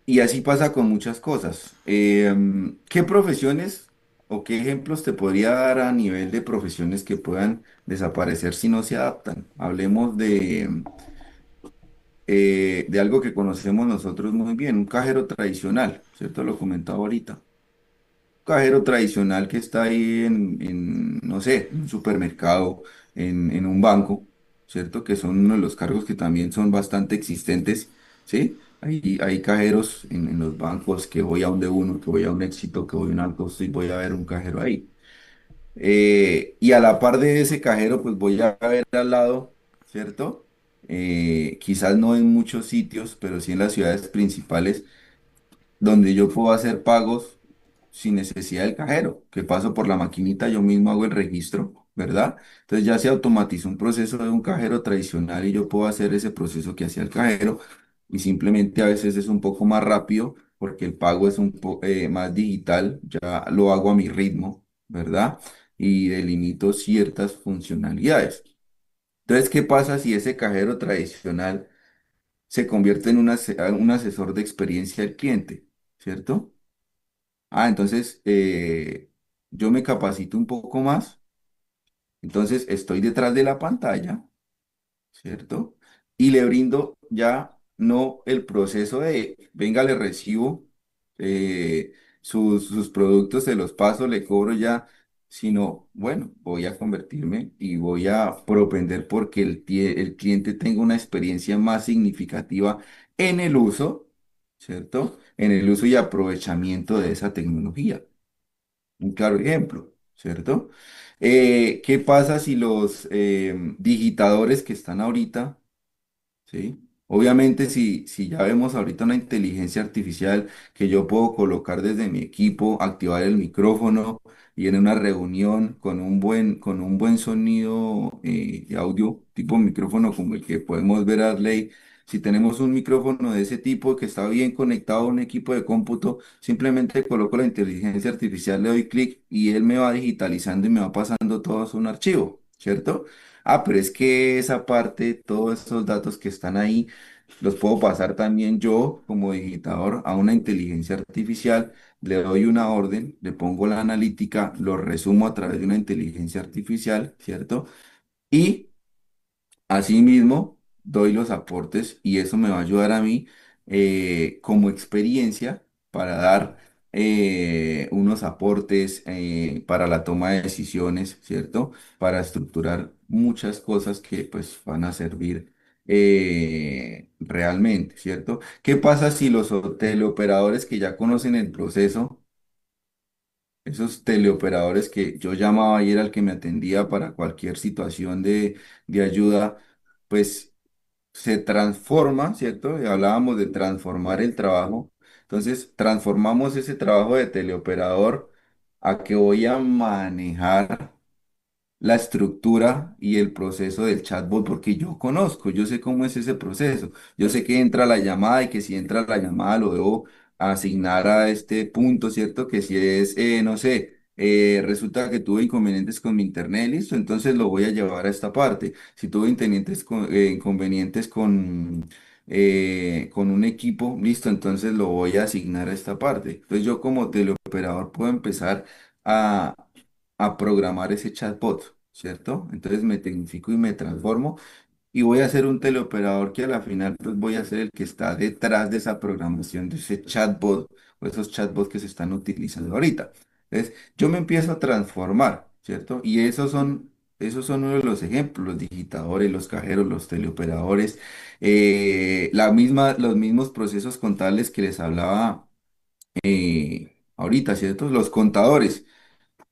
Y así pasa con muchas cosas. ¿Qué profesiones o qué ejemplos te podría dar a nivel de profesiones que puedan desaparecer si no se adaptan? Hablemos de algo que conocemos nosotros muy bien, un cajero tradicional, ¿cierto? Lo comentaba ahorita. Cajero tradicional que está ahí no sé, en un supermercado, en un banco, ¿cierto? Que son uno de los cargos que también son bastante existentes, ¿sí? Hay cajeros en los bancos que voy a un de uno, que voy a un Éxito, que voy a un Alcosto y voy a ver un cajero ahí. Y a la par de ese cajero, pues voy a ver al lado, ¿cierto? Quizás no en muchos sitios, pero sí en las ciudades principales donde yo puedo hacer pagos sin necesidad del cajero, que paso por la maquinita, yo mismo hago el registro, ¿verdad? Entonces ya se automatizó un proceso de un cajero tradicional y yo puedo hacer ese proceso que hacía el cajero, y simplemente a veces es un poco más rápido porque el pago es un poco más digital, ya lo hago a mi ritmo, ¿verdad? Y delimito ciertas funcionalidades. Entonces, ¿qué pasa si ese cajero tradicional se convierte en un asesor de experiencia del cliente? ¿Cierto? Entonces yo me capacito un poco más, entonces estoy detrás de la pantalla, ¿cierto? Y le brindo ya no el proceso de, venga, le recibo sus productos, se los paso, le cobro ya, sino, bueno, voy a convertirme y voy a propender porque el cliente tenga una experiencia más significativa en el uso, ¿cierto? En el uso y aprovechamiento de esa tecnología. Un claro ejemplo, ¿cierto? ¿Qué pasa si los digitadores que están ahorita, ¿sí? Obviamente, si ya vemos ahorita una inteligencia artificial que yo puedo colocar desde mi equipo, activar el micrófono y en una reunión con un buen sonido de audio, tipo micrófono como el que podemos ver a Arley, si tenemos un micrófono de ese tipo que está bien conectado a un equipo de cómputo, simplemente coloco la inteligencia artificial, le doy clic y él me va digitalizando y me va pasando todo a un archivo, ¿cierto? Pero es que esa parte, todos esos datos que están ahí, los puedo pasar también yo como digitador a una inteligencia artificial, le doy una orden, le pongo la analítica, lo resumo a través de una inteligencia artificial, ¿cierto? Y asimismo, doy los aportes y eso me va a ayudar a mí como experiencia para dar unos aportes para la toma de decisiones, ¿cierto? Para estructurar muchas cosas que pues van a servir realmente, ¿cierto? ¿Qué pasa si los teleoperadores que ya conocen el proceso, esos teleoperadores que yo llamaba y era el que me atendía para cualquier situación de ayuda, pues se transforma, ¿cierto? Y hablábamos de transformar el trabajo. Entonces, transformamos ese trabajo de teleoperador a que voy a manejar la estructura y el proceso del chatbot porque yo conozco, yo sé cómo es ese proceso. Yo sé que entra la llamada y que si entra la llamada lo debo asignar a este punto, ¿cierto? Que si es, no sé. Resulta que tuve inconvenientes con mi internet, listo, entonces lo voy a llevar a esta parte. Si tuve inconvenientes con un equipo, listo, entonces lo voy a asignar a esta parte. Entonces yo como teleoperador puedo empezar a, a programar ese chatbot, ¿cierto? Entonces me tecnifico y me transformo y voy a ser un teleoperador que a la final pues voy a ser el que está detrás de esa programación de ese chatbot o esos chatbots que se están utilizando ahorita. Entonces, yo me empiezo a transformar, ¿cierto? Y esos son uno de los ejemplos, los digitadores, los cajeros, los teleoperadores, los mismos procesos contables que les hablaba ahorita, ¿cierto? Los contadores.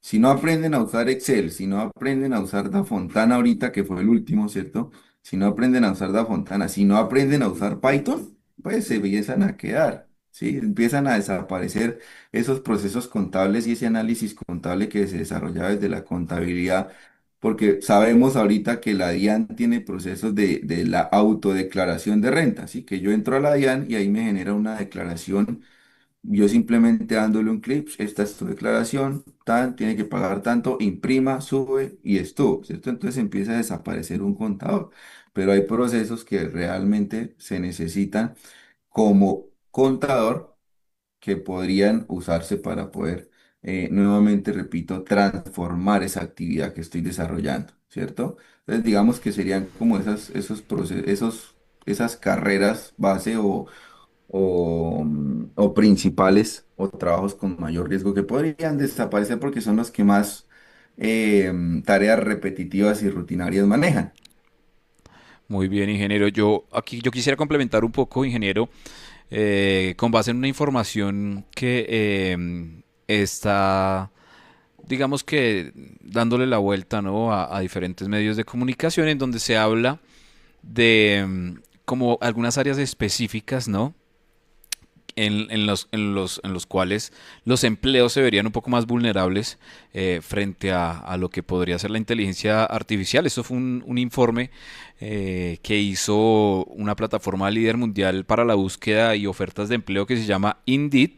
Si no aprenden a usar Excel, si no aprenden a usar Da Fontana ahorita, que fue el último, ¿cierto? Si no aprenden a usar Da Fontana, si no aprenden a usar Python, pues se empiezan a quedar, ¿sí? Empiezan a desaparecer esos procesos contables y ese análisis contable que se desarrollaba desde la contabilidad, porque sabemos ahorita que la DIAN tiene procesos de la autodeclaración de renta, ¿sí? Que yo entro a la DIAN y ahí me genera una declaración, yo simplemente dándole un clic, esta es tu declaración, tan, tiene que pagar tanto, imprima, sube y estuvo, ¿cierto? Entonces empieza a desaparecer un contador, pero hay procesos que realmente se necesitan como contador que podrían usarse para poder, nuevamente, repito, transformar esa actividad que estoy desarrollando, ¿cierto? Entonces digamos que serían como esas carreras base o principales o trabajos con mayor riesgo que podrían desaparecer porque son los que más tareas repetitivas y rutinarias manejan. Muy bien, ingeniero. Yo quisiera complementar un poco, ingeniero, con base en una información que está, digamos que dándole la vuelta, ¿no? a diferentes medios de comunicación en donde se habla de como algunas áreas específicas, ¿no? En los cuales los empleos se verían un poco más vulnerables frente a lo que podría ser la inteligencia artificial. Esto fue un informe que hizo una plataforma líder mundial para la búsqueda y ofertas de empleo que se llama Indeed.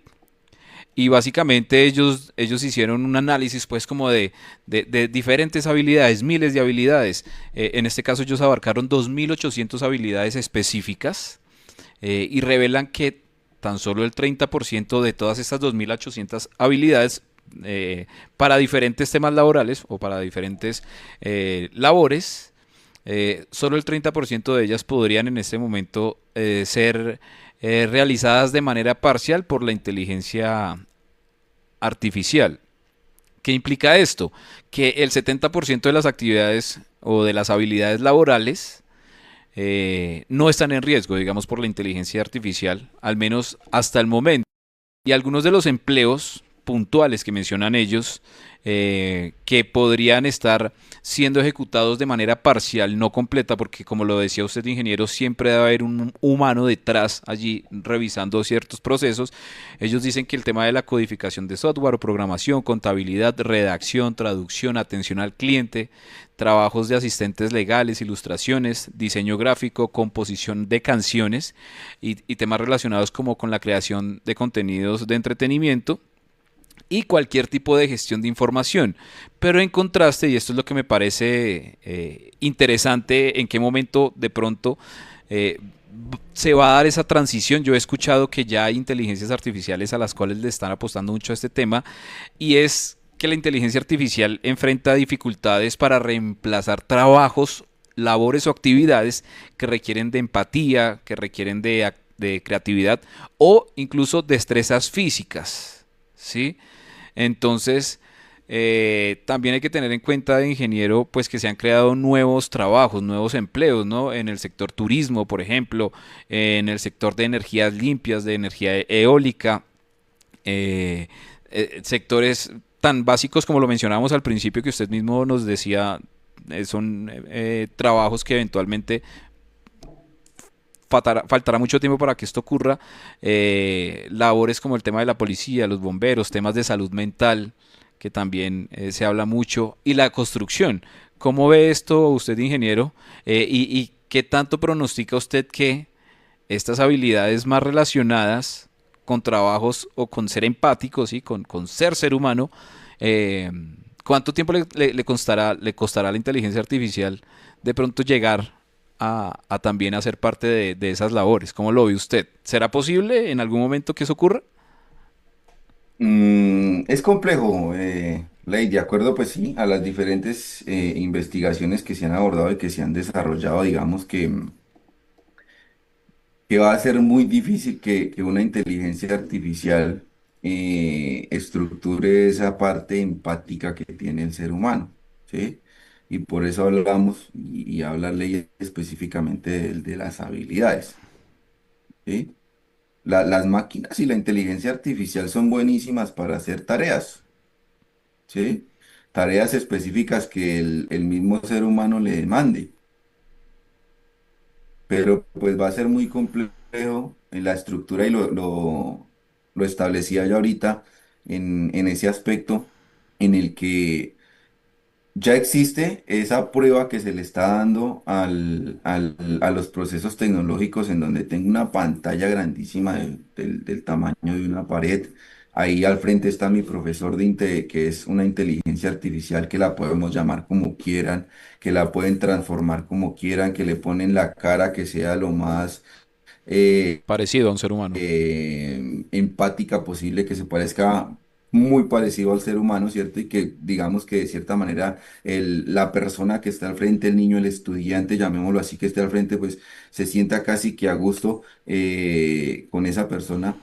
Y básicamente ellos hicieron un análisis pues como de diferentes habilidades, miles de habilidades. En este caso ellos abarcaron 2.800 habilidades específicas y revelan que tan solo el 30% de todas estas 2.800 habilidades para diferentes temas laborales o para diferentes labores, solo el 30% de ellas podrían en este momento ser realizadas de manera parcial por la inteligencia artificial. ¿Qué implica esto? Que el 70% de las actividades o de las habilidades laborales no están en riesgo, digamos, por la inteligencia artificial, al menos hasta el momento. Y algunos de los empleos puntuales que mencionan ellos, que podrían estar siendo ejecutados de manera parcial, no completa, porque como lo decía usted, ingeniero, siempre debe haber un humano detrás allí revisando ciertos procesos. Ellos dicen que el tema de la codificación de software o programación, contabilidad, redacción, traducción, atención al cliente, trabajos de asistentes legales, ilustraciones, diseño gráfico, composición de canciones y temas relacionados como con la creación de contenidos de entretenimiento y cualquier tipo de gestión de información. Pero en contraste, y esto es lo que me parece interesante, en qué momento de pronto se va a dar esa transición. Yo he escuchado que ya hay inteligencias artificiales a las cuales le están apostando mucho a este tema, y es que la inteligencia artificial enfrenta dificultades para reemplazar trabajos, labores o actividades que requieren de empatía, que requieren de creatividad o incluso destrezas físicas, ¿sí? Entonces, también hay que tener en cuenta, ingeniero, pues que se han creado nuevos trabajos, nuevos empleos, ¿no? En el sector turismo, por ejemplo, en el sector de energías limpias, de energía eólica, sectores tan básicos como lo mencionamos al principio, que usted mismo nos decía, son trabajos que eventualmente faltará mucho tiempo para que esto ocurra, labores como el tema de la policía, los bomberos, temas de salud mental, que también se habla mucho, y la construcción. ¿Cómo ve esto usted, ingeniero? Y qué tanto pronostica usted que estas habilidades más relacionadas con trabajos o con ser empáticos, ¿sí? con ser humano, Eh, ¿Cuánto tiempo le costará a la inteligencia artificial de pronto llegar a también hacer parte de esas labores? ¿Cómo lo ve usted? ¿Será posible en algún momento que eso ocurra? Es complejo, Ley, de acuerdo, pues sí, a las diferentes investigaciones que se han abordado y que se han desarrollado, digamos que va a ser muy difícil que una inteligencia artificial estructure esa parte empática que tiene el ser humano, ¿sí? Y por eso hablamos y habla Ley específicamente de las habilidades, ¿sí? Las máquinas y la inteligencia artificial son buenísimas para hacer tareas, ¿sí? Tareas específicas que el mismo ser humano le demande, pero pues va a ser muy complejo en la estructura y lo establecía yo ahorita en ese aspecto en el que ya existe esa prueba que se le está dando a los procesos tecnológicos en donde tengo una pantalla grandísima del tamaño de una pared. Ahí al frente está mi profesor que es una inteligencia artificial que la podemos llamar como quieran, que la pueden transformar como quieran, que le ponen la cara que sea lo más eh, Parecido a un ser humano. empática posible, que se parezca muy parecido al ser humano, ¿cierto? Y que digamos que de cierta manera la persona que está al frente, el niño, el estudiante, llamémoslo así, que esté al frente, pues se sienta casi que a gusto con esa persona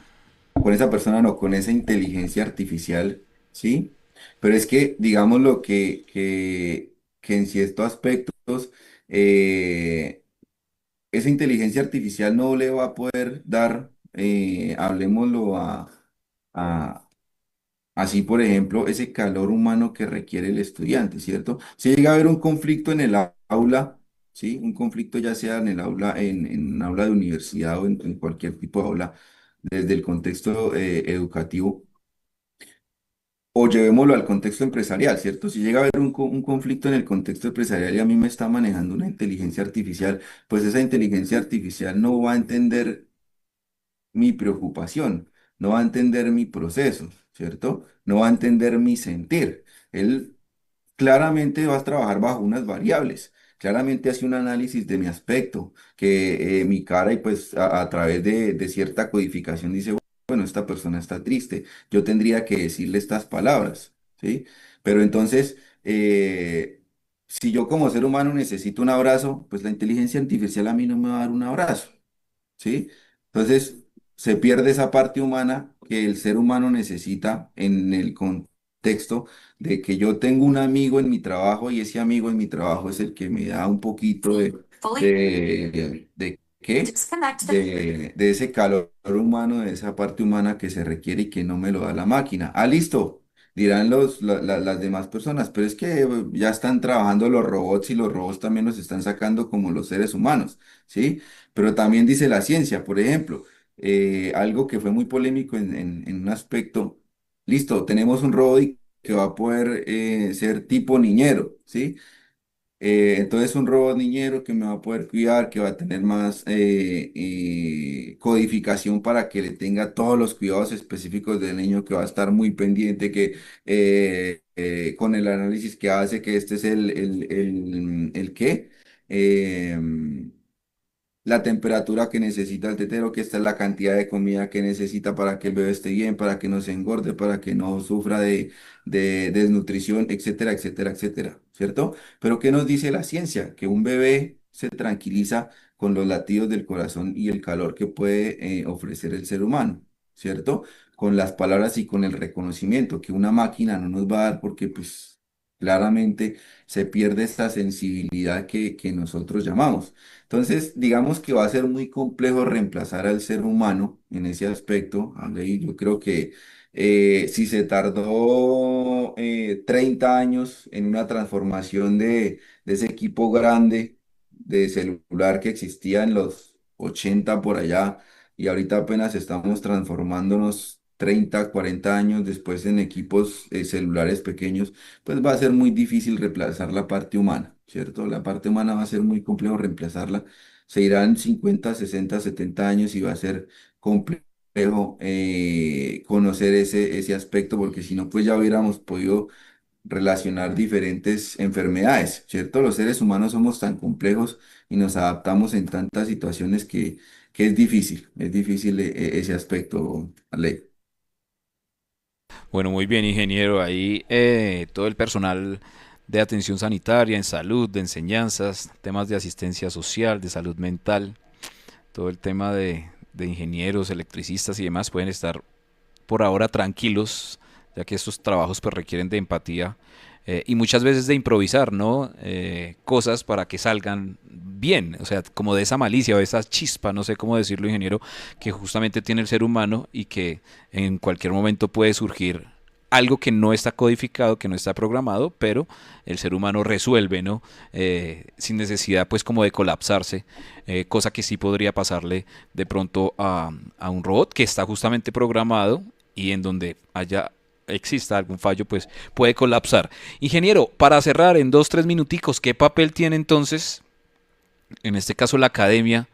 no, con esa inteligencia artificial, ¿sí? Pero es que, digamos lo que en ciertos aspectos, eh, esa inteligencia artificial no le va a poder dar, hablemoslo a, así por ejemplo, ese calor humano que requiere el estudiante, ¿cierto? Si llega a haber un conflicto en el aula, ¿sí? Un conflicto ya sea en el aula, en un aula de universidad o en cualquier tipo de aula, desde el contexto educativo. O llevémoslo al contexto empresarial, ¿cierto? Si llega a haber un conflicto en el contexto empresarial y a mí me está manejando una inteligencia artificial, pues esa inteligencia artificial no va a entender mi preocupación, no va a entender mi proceso, ¿cierto? No va a entender mi sentir. Él claramente vas a trabajar bajo unas variables. Claramente hace un análisis de mi aspecto, que mi cara y pues a través de cierta codificación dice, bueno, esta persona está triste, yo tendría que decirle estas palabras, ¿sí? Pero entonces, si yo como ser humano necesito un abrazo, pues la inteligencia artificial a mí no me va a dar un abrazo. ¿Sí? Entonces, se pierde esa parte humana que el ser humano necesita en el contexto de que yo tengo un amigo en mi trabajo y ese amigo en mi trabajo es el que me da un poquito de ¿qué? De ese calor humano, de esa parte humana que se requiere y que no me lo da la máquina. Ah, listo. Dirán las demás personas, pero es que ya están trabajando los robots y los robots también los están sacando como los seres humanos, ¿sí? Pero también dice la ciencia, por ejemplo, algo que fue muy polémico en un aspecto, listo, tenemos un robot que va a poder ser tipo niñero, ¿sí? Entonces un robot niñero que me va a poder cuidar, que va a tener más codificación para que le tenga todos los cuidados específicos del niño, que va a estar muy pendiente, que con el análisis que hace, que este es el qué. Em, la temperatura que necesita el tetero, que esta es la cantidad de comida que necesita para que el bebé esté bien, para que no se engorde, para que no sufra de desnutrición, etcétera, etcétera, etcétera, ¿cierto? Pero ¿qué nos dice la ciencia? Que un bebé se tranquiliza con los latidos del corazón y el calor que puede ofrecer el ser humano, ¿cierto? Con las palabras y con el reconocimiento que una máquina no nos va a dar porque pues claramente se pierde esta sensibilidad que nosotros llamamos. Entonces, digamos que va a ser muy complejo reemplazar al ser humano en ese aspecto. Ale, y yo creo que si se tardó 30 años en una transformación de ese equipo grande de celular que existía en los 80 por allá, y ahorita apenas estamos transformándonos 30, 40 años después en equipos celulares pequeños, pues va a ser muy difícil reemplazar la parte humana, ¿cierto? La parte humana va a ser muy complejo reemplazarla. Se irán 50, 60, 70 años y va a ser complejo complejo conocer ese aspecto, porque si no, pues ya hubiéramos podido relacionar diferentes enfermedades, ¿cierto? Los seres humanos somos tan complejos y nos adaptamos en tantas situaciones que es difícil ese aspecto, Ale. Bueno, muy bien, ingeniero. Ahí todo el personal de atención sanitaria, en salud, de enseñanzas, temas de asistencia social, de salud mental, todo el tema de ingenieros, electricistas y demás pueden estar por ahora tranquilos, ya que estos trabajos pues requieren de empatía y muchas veces de improvisar, ¿no? Cosas para que salgan bien, o sea, como de esa malicia o de esa chispa, no sé cómo decirlo, ingeniero, que justamente tiene el ser humano y que en cualquier momento puede surgir algo que no está codificado, que no está programado, pero el ser humano resuelve, ¿no? Sin necesidad, pues, como de colapsarse, cosa que sí podría pasarle de pronto a un robot que está justamente programado y en donde exista algún fallo, pues puede colapsar. Ingeniero, para cerrar en 2, 3 minuticos, ¿qué papel tiene entonces, en este caso, la academia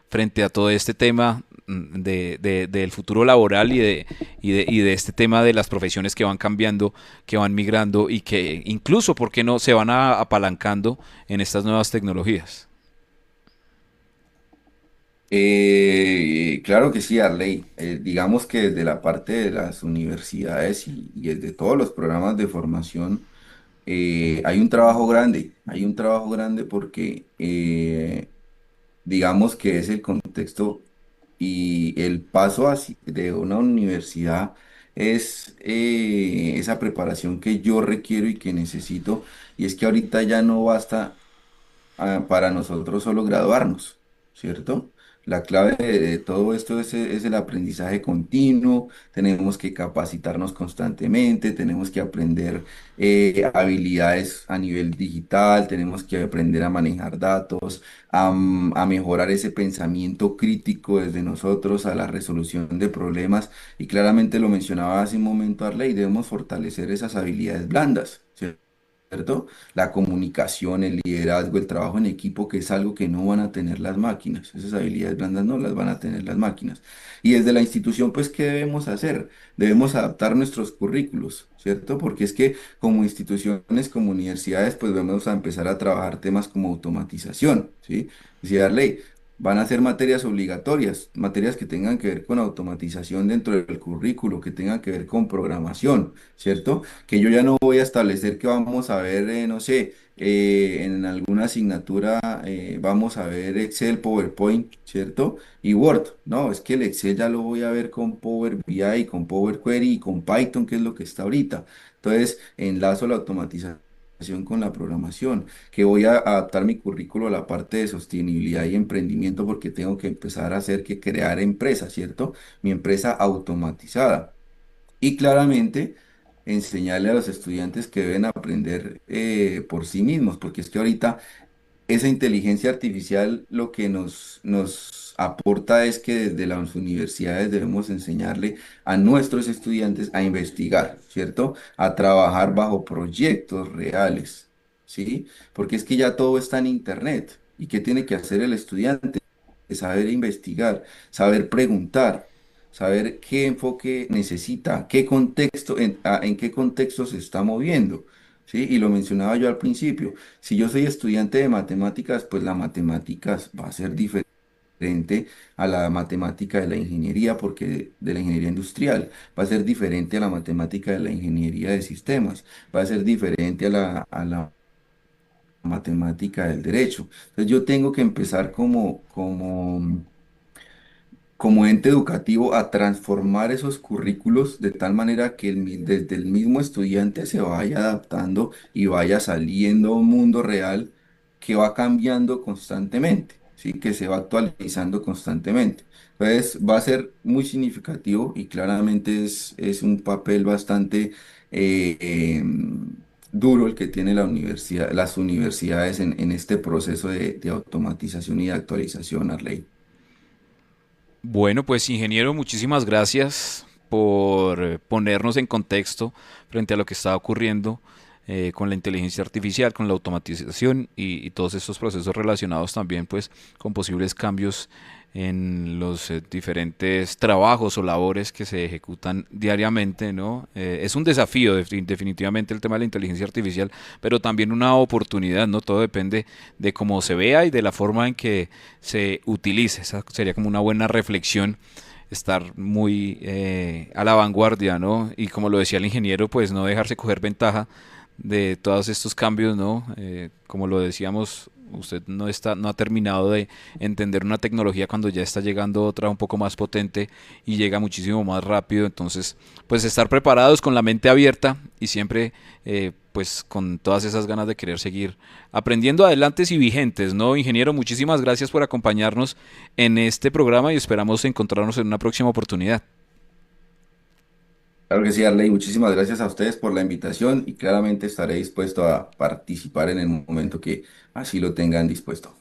frente a todo este tema del futuro laboral y de este tema de las profesiones que van cambiando, que van migrando y que incluso, ¿por qué no?, se van apalancando en estas nuevas tecnologías? Claro que sí, Arley. Digamos que desde la parte de las universidades y desde todos los programas de formación, hay un trabajo grande porque digamos que es el contexto y el paso de una universidad es esa preparación que yo requiero y que necesito, y es que ahorita ya no basta para nosotros solo graduarnos, ¿cierto? La clave de todo esto es el aprendizaje continuo, tenemos que capacitarnos constantemente, tenemos que aprender habilidades a nivel digital, tenemos que aprender a manejar datos, a mejorar ese pensamiento crítico desde nosotros, a la resolución de problemas, y claramente lo mencionaba hace un momento Arley, debemos fortalecer esas habilidades blandas, ¿cierto? La comunicación, el liderazgo, el trabajo en equipo, que es algo que no van a tener las máquinas. Esas habilidades blandas no las van a tener las máquinas. Y desde la institución, pues, ¿qué debemos hacer? Debemos adaptar nuestros currículos, ¿cierto? Porque es que como instituciones, como universidades, pues vamos a empezar a trabajar temas como automatización, ¿sí? Decía ley. Van a ser materias obligatorias, materias que tengan que ver con automatización dentro del currículo, que tengan que ver con programación, ¿cierto? Que yo ya no voy a establecer que vamos a ver, no sé, en alguna asignatura vamos a ver Excel, PowerPoint, ¿cierto? Y Word. No, es que el Excel ya lo voy a ver con Power BI, con Power Query y con Python, que es lo que está ahorita. Entonces, enlazo la automatización con la programación, que voy a adaptar mi currículo a la parte de sostenibilidad y emprendimiento porque tengo que empezar a hacer que crear empresas, ¿cierto? Mi empresa automatizada. Y claramente enseñarle a los estudiantes que deben aprender por sí mismos, porque es que ahorita esa inteligencia artificial lo que nos aporta es que desde las universidades debemos enseñarle a nuestros estudiantes a investigar, ¿cierto? A trabajar bajo proyectos reales, ¿sí? Porque es que ya todo está en Internet. ¿Y qué tiene que hacer el estudiante? Saber investigar, saber preguntar, saber qué enfoque necesita, qué contexto, en qué contexto se está moviendo, ¿sí? Y lo mencionaba yo al principio. Si yo soy estudiante de matemáticas, pues la matemáticas va a ser diferente a la matemática de la ingeniería, porque de la ingeniería industrial, va a ser diferente a la matemática de la ingeniería de sistemas, va a ser diferente a la matemática del derecho. Entonces yo tengo que empezar como ente educativo a transformar esos currículos de tal manera que desde el mismo estudiante se vaya adaptando y vaya saliendo a un mundo real que va cambiando constantemente, ¿sí? Que se va actualizando constantemente. Entonces va a ser muy significativo y claramente es un papel bastante duro el que tiene la universidad, las universidades en este proceso de automatización y de actualización, Arley. Bueno, pues ingeniero, muchísimas gracias por ponernos en contexto frente a lo que está ocurriendo con la inteligencia artificial, con la automatización y todos estos procesos relacionados también pues con posibles cambios en los diferentes trabajos o labores que se ejecutan diariamente, ¿no? Es un desafío definitivamente el tema de la inteligencia artificial, pero también una oportunidad, ¿no? Todo depende de cómo se vea y de la forma en que se utilice. Esa sería como una buena reflexión, estar muy a la vanguardia, ¿no? Y como lo decía el ingeniero, pues no dejarse coger ventaja de todos estos cambios, ¿no? Como lo decíamos, usted no ha terminado de entender una tecnología cuando ya está llegando otra un poco más potente y llega muchísimo más rápido. Entonces, pues estar preparados con la mente abierta y siempre pues con todas esas ganas de querer seguir aprendiendo adelantes y vigentes, ¿no? Ingeniero, muchísimas gracias por acompañarnos en este programa y esperamos encontrarnos en una próxima oportunidad. Claro que sí, Arley, muchísimas gracias a ustedes por la invitación y claramente estaré dispuesto a participar en el momento que así lo tengan dispuesto.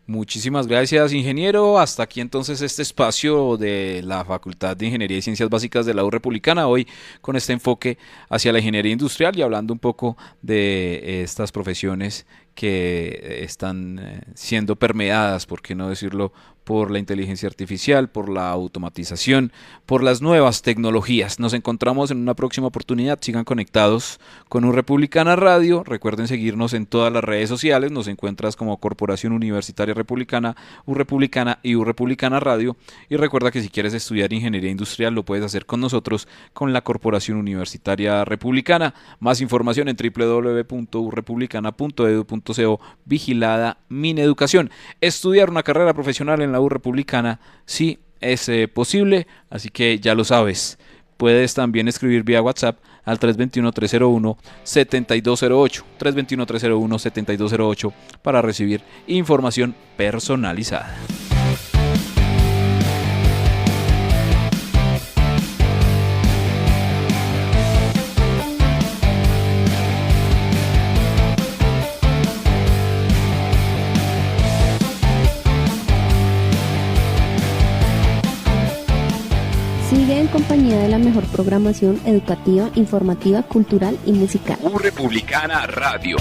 Muchísimas gracias, ingeniero. Hasta aquí entonces este espacio de la Facultad de Ingeniería y Ciencias Básicas de la U Republicana, hoy con este enfoque hacia la ingeniería industrial y hablando un poco de estas profesiones que están siendo permeadas, por qué no decirlo, por la inteligencia artificial, por la automatización, por las nuevas tecnologías. Nos encontramos en una próxima oportunidad. Sigan conectados con U Republicana Radio. Recuerden seguirnos en todas las redes sociales. Nos encuentras como Corporación Universitaria Republicana, U Republicana y U Republicana Radio. Y recuerda que si quieres estudiar ingeniería industrial lo puedes hacer con nosotros, con la Corporación Universitaria Republicana. Más información en www.urepublicana.edu.co. Vigilada Mineducación. Estudiar una carrera profesional en la U Republicana sí es posible, así que ya lo sabes. Puedes también escribir vía WhatsApp al 321-301-7208, 321-301-7208 para recibir información personalizada. Sigue en compañía de la mejor programación educativa, informativa, cultural y musical. U Republicana Radio.